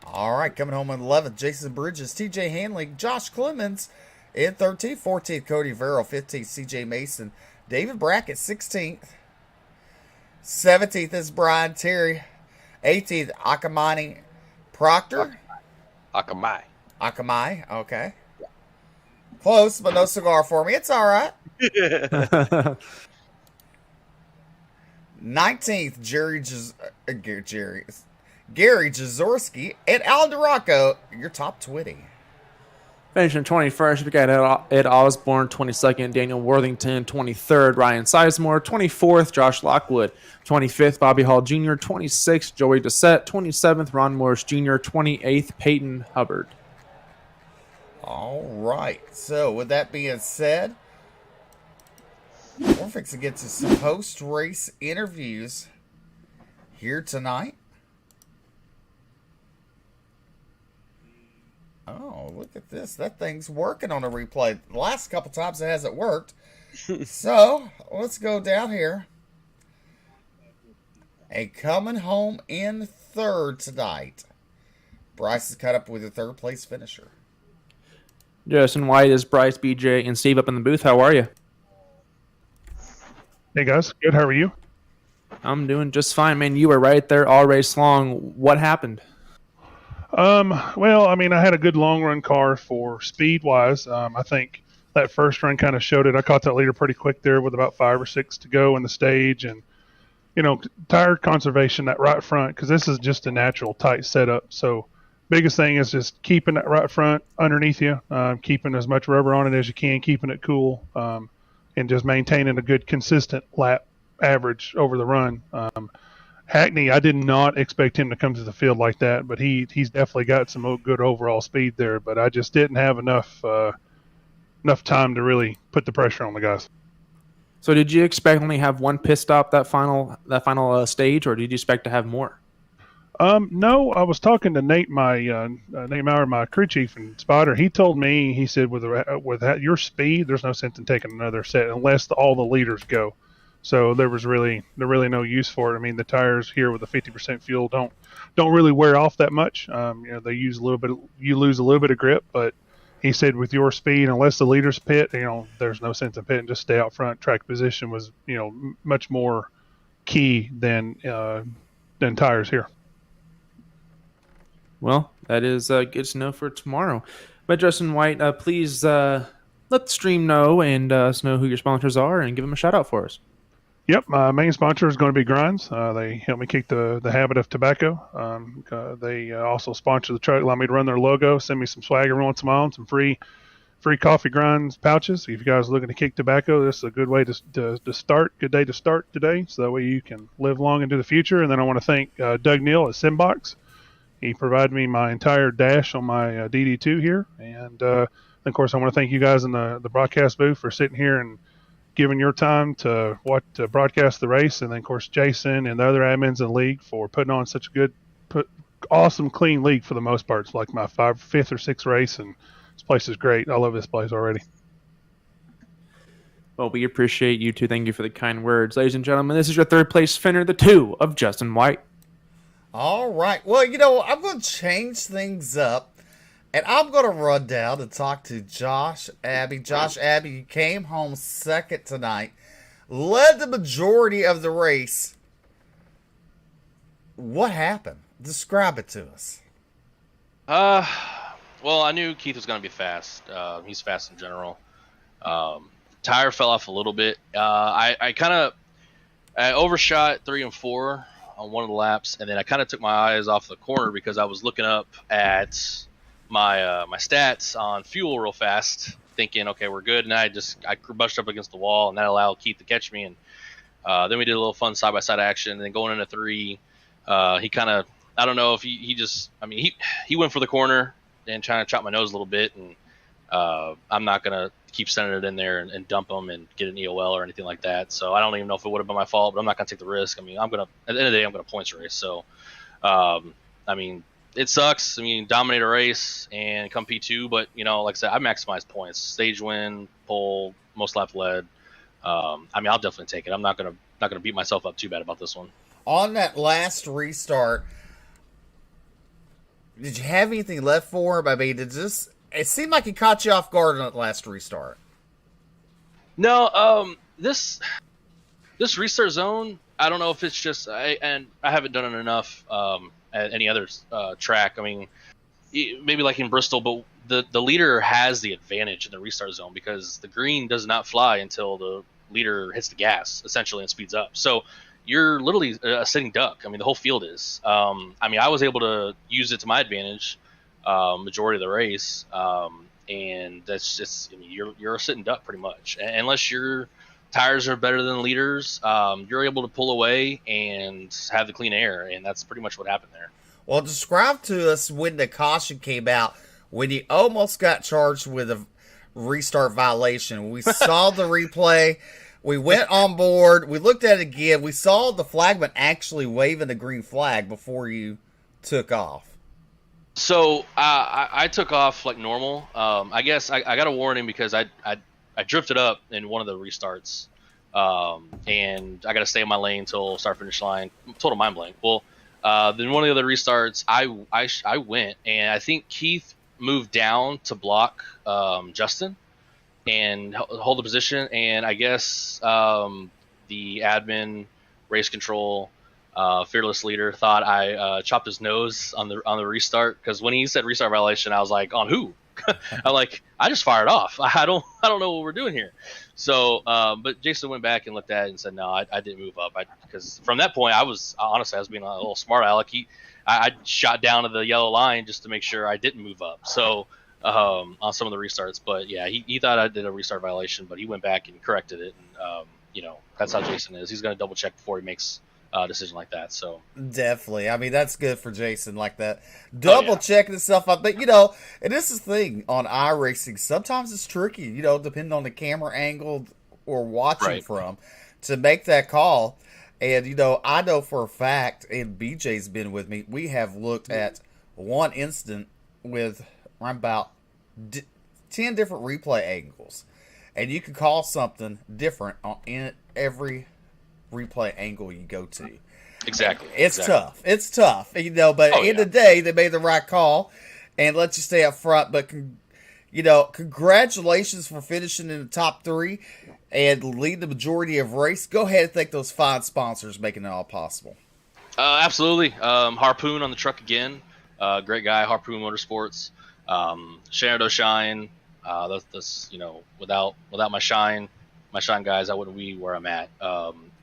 All right, coming home in 11th, Jason Bridges, TJ Hanley, Josh Clemens in 13th, 14th, Cody Verrill, 15th, CJ Mason, David Brackett, 16th, 17th is Brian Terry, 18th, Akamani Proctor. Akamai, okay. Close, but no cigar for me. It's all right. 19th, Gary Jazorski, and Alan DeRocco, your top 20. Finishing 21st, we got Ed Osborne, 22nd, Daniel Worthington, 23rd, Ryan Sizemore, 24th, Josh Lockwood, 25th, Bobby Hall Jr., 26th, Joey Doucette, 27th, Ron Morris Jr., 28th, Peyton Hubbard. All right. So, with that being said, we're fixing to get to some post-race interviews here tonight. Oh, look at this. That thing's working on a replay. The last couple times it hasn't worked. So, let's go down here. And coming home in 3rd tonight, Bryce is cut up with a 3rd place finisher. Justin White is Bryce, BJ, and Steve up in the booth. How are you? Hey guys, good. How are you? I'm doing just fine, man. You were right there all race long. What happened? Well, I mean, I had a good long run car for speed wise. I think that first run kind of showed it. I caught that leader pretty quick there with about 5 or 6 to go in the stage, and tire conservation, that right front, because this is just a natural tight setup. So biggest thing is just keeping that right front underneath you, keeping as much rubber on it as you can, keeping it cool, and just maintaining a good consistent lap average over the run. Hackney, I did not expect him to come to the field like that, but he's definitely got some good overall speed there. But I just didn't have enough enough time to really put the pressure on the guys. So did you expect only have one pit stop that final stage, or did you expect to have more? No, I was talking to Nate, Nate Maurer, my crew chief and spotter. He told me, he said, with your speed, there's no sense in taking another set unless all the leaders go. So there really no use for it. I mean, the tires here with the 50% fuel don't really wear off that much. They use you lose a little bit of grip, but he said with your speed, unless the leaders pit, there's no sense in pitting. Just stay out front. Track position was, much more key than tires here. Well, that is good to know for tomorrow. But Justin White, please let the stream know and us know who your sponsors are and give them a shout out for us. Yep, my main sponsor is going to be Grinds. They help me kick the habit of tobacco. They also sponsor the truck, allow me to run their logo, send me some swag every once in a while, and some free coffee grinds pouches. If you guys are looking to kick tobacco, this is a good way to start. Good day to start today, so that way you can live long into the future. And then I want to thank Doug Neal at Simbox. He provided me my entire dash on my DD2 here. And, of course, I want to thank you guys in the broadcast booth for sitting here and giving your time to broadcast the race. And then, of course, Jason and the other admins in the league for putting on such a awesome, clean league for the most part. It's like my fifth or sixth race, and this place is great. I love this place already. Well, we appreciate you too. Thank you for the kind words. Ladies and gentlemen, this is your third place finner, the 2 of Justin White. All right. Well, I'm going to change things up, and I'm going to run down and talk to Josh Abbey. Josh Abbey, you came home second tonight, led the majority of the race. What happened? Describe it to us. Well, I knew Keith was going to be fast. He's fast in general. Tire fell off a little bit. I overshot 3 and 4 on one of the laps, and then I kind of took my eyes off the corner because I was looking up at my stats on fuel real fast, thinking, okay, we're good. And I brushed up against the wall, and that allowed Keith to catch me. And then we did a little fun side-by-side action. And then going into 3, he kind of, I don't know if he went for the corner and trying to chop my nose a little bit. And I'm not going to keep sending it in there and dump him and get an EOL or anything like that. So I don't even know if it would have been my fault, but I'm not going to take the risk. I mean, at the end of the day, I'm going to points race. So, it sucks. Dominate a race and come P2, but like I said, I maximize points, stage win, pole, most lap led. I'll definitely take it. I'm not going to beat myself up too bad about this one. On that last restart, did you have anything left for him? It seemed like he caught you off guard on that last restart. No, this restart zone, I don't know if it's just I haven't done it enough at any other track. Maybe like in Bristol, but the leader has the advantage in the restart zone because the green does not fly until the leader hits the gas essentially and speeds up. So you're literally a sitting duck. The whole field is. I was able to use it to my advantage. Majority of the race, and that's just you're a sitting duck pretty much, unless your tires are better than leaders. You're able to pull away and have the clean air, and that's pretty much what happened there. Well, describe to us when the caution came out, when you almost got charged with a restart violation. We saw the replay. We went on board. We looked at it again. We saw the flagman actually waving the green flag before you took off. So I took off like normal. I guess I got a warning because I drifted up in one of the restarts, and I got to stay in my lane till start finish line. Total mind blank. Well, then one of the other restarts, I went, and I think Keith moved down to block Justin and hold the position. And I guess the admin, race control, fearless leader thought I chopped his nose on the restart, because when he said restart violation, I was like, on who? I just fired off. I don't know what we're doing here. So, but Jason went back and looked at it and said, no, I didn't move up. Because from that point, I was being a little smart aleck. I shot down to the yellow line just to make sure I didn't move up. So, on some of the restarts, but yeah, he thought I did a restart violation, but he went back and corrected it. And, that's how Jason is. He's going to double check before he makes decision like that. So Definitely. I mean, that's good for Jason like that. Oh, Double checking stuff up. But, and this is the thing on iRacing. Sometimes it's tricky, depending on the camera angle or watching Right. from to make that call. And, I know for a fact, and BJ's been with me, we have looked at one instant with about 10 different replay angles. And you can call something different in every replay angle you go to. exactly. It's exactly. tough. It's tough, but at the end of the day, they made the right call and let you stay up front. But, congratulations for finishing in the top 3 and leading the majority of race. Go ahead and thank those fine sponsors making it all possible. Absolutely. Harpoon on the truck again. Great guy, Harpoon Motorsports. Shenandoah Shine. That's without my shine guys, I wouldn't be where I'm at.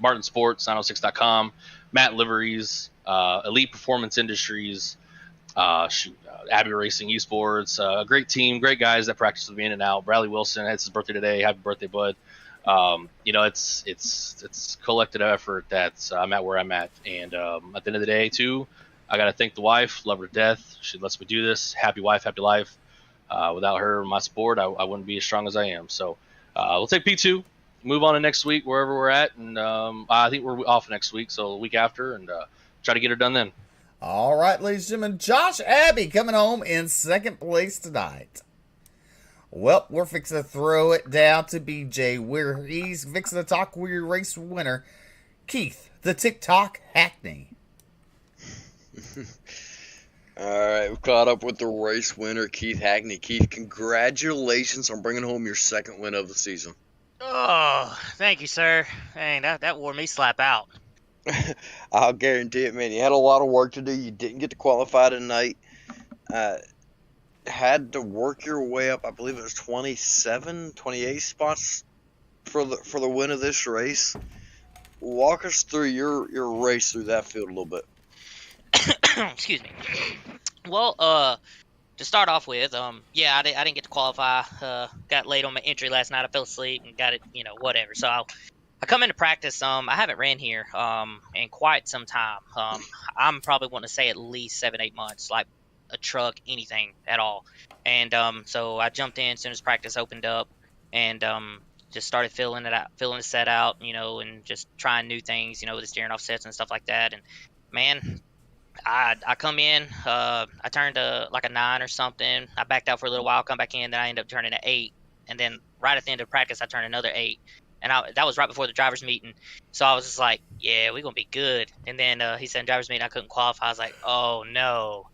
Martin Sports, 906.com, Matt Liveries, Elite Performance Industries, Abbey Racing Esports, a great team, great guys that practice with me in and out. Bradley Wilson, it's his birthday today. Happy birthday, bud. It's collective effort that I'm at where I'm at. And at the end of the day, too, I got to thank the wife, love her to death. She lets me do this. Happy wife, happy life. Without her, my sport, I wouldn't be as strong as I am. So we'll take P2, move on to next week, wherever we're at. And I think we're off next week, so the week after, and try to get it done then. All right, ladies and gentlemen, Josh Abbey coming home in second place tonight. Well, we're fixing to throw it down to BJ, where he's fixing to talk with your race winner, Keith, the TikTok Hackney. All right, we've caught up with the race winner, Keith Hackney. Keith, congratulations on bringing home your second win of the season. Oh, thank you, sir. Dang, that wore me slap out. I'll guarantee it, man. You had a lot of work to do. You didn't get to qualify tonight. Had to work your way up. I believe it was 27, 28 spots for the win of this race. Walk us through your race through that field a little bit. Excuse me. Well, to start off with, I didn't get to qualify. Got late on my entry last night. I fell asleep and got it, whatever. So I come into practice. I haven't ran here in quite some time. I'm probably wanting to say at least 7-8 months, like a truck, anything at all. And so I jumped in as soon as practice opened up, and just started filling the set out, and just trying new things, with the steering offsets and stuff like that. And man, I come in, I turned like a 9 or something. I backed out for a little while, come back in, then I ended up turning an 8. And then right at the end of practice, I turned another 8. And that was right before the driver's meeting. So I was just like, yeah, we're going to be good. And then he said in driver's meeting I couldn't qualify. I was like, oh, no.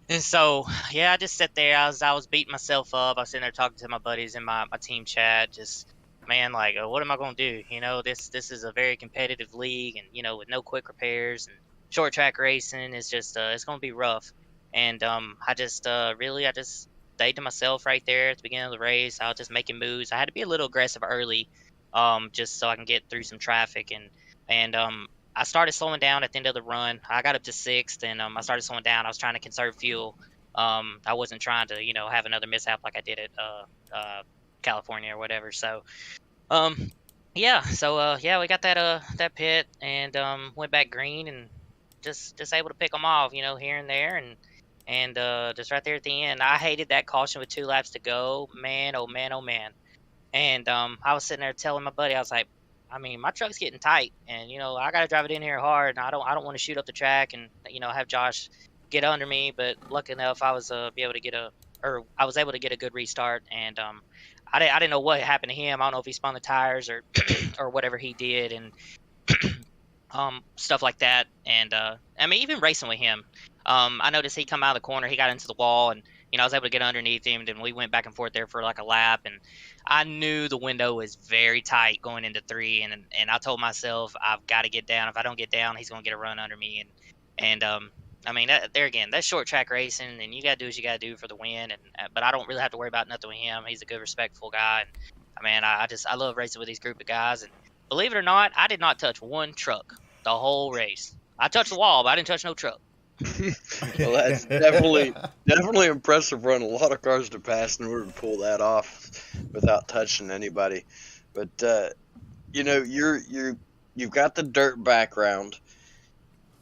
And so, yeah, I just sat there. I was beating myself up. I was sitting there talking to my buddies in my team chat. Just, man, like, what am I going to do? This is a very competitive league, and, with no quick repairs and short track racing is just, it's going to be rough. And I just stayed to myself right there at the beginning of the race. I was just making moves. I had to be a little aggressive early, just so I can get through some traffic. And I started slowing down at the end of the run. I got up to 6th, and I started slowing down. I was trying to conserve fuel. I wasn't trying to, have another mishap like I did at California or whatever. So, we got that pit and went back green and just able to pick them off, here and there, and just right there at the end. I hated that caution with 2 laps to go. Man, oh man, oh man. And I was sitting there telling my buddy, I was like, my truck's getting tight, and I got to drive it in here hard, and I don't want to shoot up the track and have Josh get under me. But lucky enough, I was able to get a good restart, and I didn't know what happened to him. I don't know if he spun the tires or or whatever he did, and stuff like that. And even racing with him, I noticed he come out of the corner, he got into the wall, and I was able to get underneath him, and we went back and forth there for like a lap, and I knew the window was very tight going into 3, and I told myself I've got to get down. If I don't get down, he's going to get a run under me, and there again, that's short track racing, and you got to do what you got to do for the win. But I don't really have to worry about nothing with him. He's a good, respectful guy, and I love racing with these group of guys. And believe it or not, I did not touch one truck the whole race. I touched the wall, but I didn't touch no truck. Well, that's definitely impressive. Run a lot of cars to pass in order to pull that off without touching anybody. But you've got the dirt background.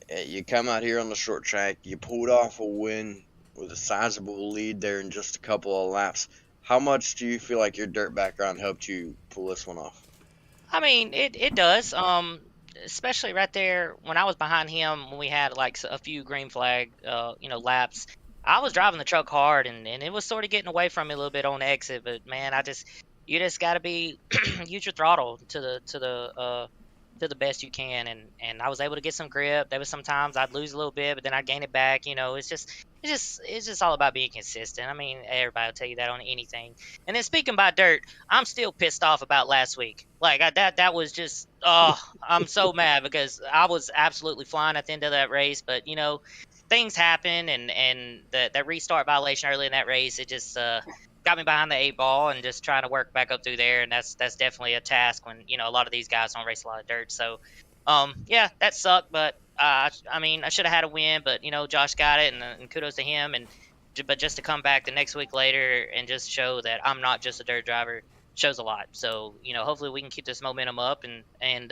You come out here on the short track, you pulled off a win with a sizable lead there in just a couple of laps. How much do you feel like your dirt background helped you pull this one off? I mean, it does. Especially right there when I was behind him when we had like a few green flag, laps. I was driving the truck hard, and it was sort of getting away from me a little bit on the exit. But man, you just got to be use your throttle to the best you can, and I was able to get some grip. There was sometimes I'd lose a little bit, but then I'd gain it back. It's just all about being consistent. I mean, everybody will tell you that on anything. And then speaking about dirt, I'm still pissed off about last week. Like that was just I'm so mad because I was absolutely flying at the end of that race, but things happen, and that restart violation early in that race, it just got me behind the 8 ball and just trying to work back up through there, and that's definitely a task when a lot of these guys don't race a lot of dirt. So yeah, that sucked, but I mean, I should have had a win, but Josh got it, and kudos to him. But just to come back the next week later and just show that I'm not just a dirt driver shows a lot. So hopefully we can keep this momentum up, and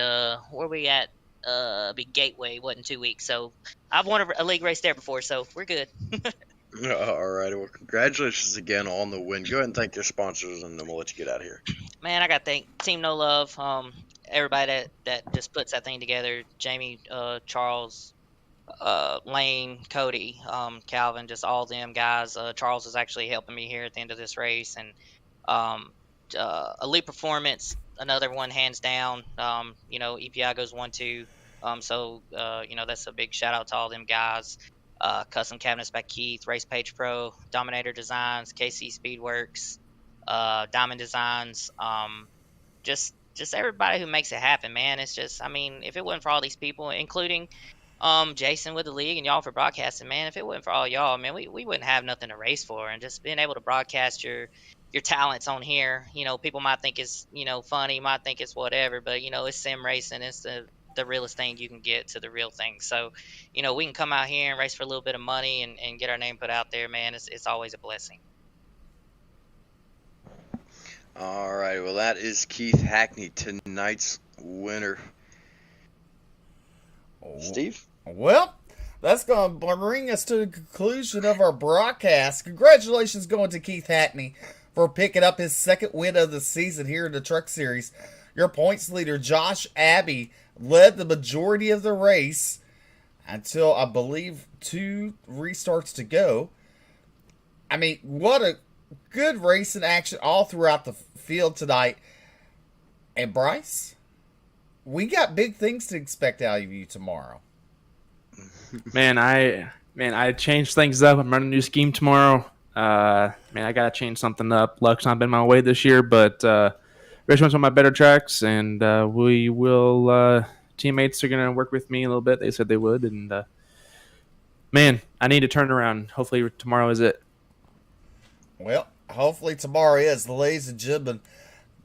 where we at? Big Gateway wasn't 2 weeks, so I've won a league race there before, so we're good. All right. Well, congratulations again on the win. Go ahead and thank your sponsors, and then we'll let you get out of here. Man, I got to thank Team No Love, everybody that just puts that thing together. Jamie, Charles, Lane, Cody, Calvin, just all them guys. Charles is actually helping me here at the end of this race, and Elite Performance, another one hands down. EPI goes 1-2. So that's a big shout out to all them guys. Custom Cabinets by Keith, Race Page Pro, Dominator Designs, KC Speedworks, Diamond Designs, just everybody who makes it happen, man. It's just, I mean, if it wasn't for all these people, including Jason with the league and y'all for broadcasting, man, if it wasn't for all y'all, man, we wouldn't have nothing to race for. And just being able to broadcast your talents on here, people might think it's funny, might think it's whatever, but it's sim racing. It's the realest thing you can get to the real thing. So we can come out here and race for a little bit of money and get our name put out there, man. It's always a blessing. All right. Well, that is Keith Hackney, tonight's winner. Steve? Well, that's going to bring us to the conclusion of our broadcast. Congratulations going to Keith Hackney for picking up his second win of the season here in the Truck Series. Your points leader, Josh Abbey, led the majority of the race until, I believe, 2 restarts to go. I mean, what a good race in action all throughout the field tonight. And Bryce, we got big things to expect out of you tomorrow. Man, I changed things up. I'm running a new scheme tomorrow. I gotta change something up. Luck's not been my way this year, but Richmond's one of my better tracks, and we will. Teammates are gonna work with me a little bit. They said they would, and man, I need to turn around. Hopefully tomorrow is it. Well, hopefully tomorrow is, ladies and gentlemen.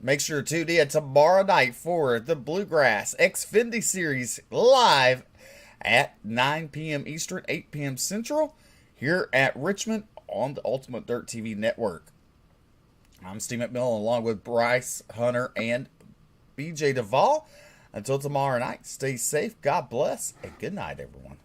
Make sure to tune in tomorrow night for the Bluegrass Xfinity Series live at 9 p.m. Eastern, 8 p.m. Central, here at Richmond on the Ultimate Dirt TV network. I'm Steve McMillan along with Bryce Hunter and BJ Duvall. Until tomorrow night, stay safe, God bless, and good night, everyone.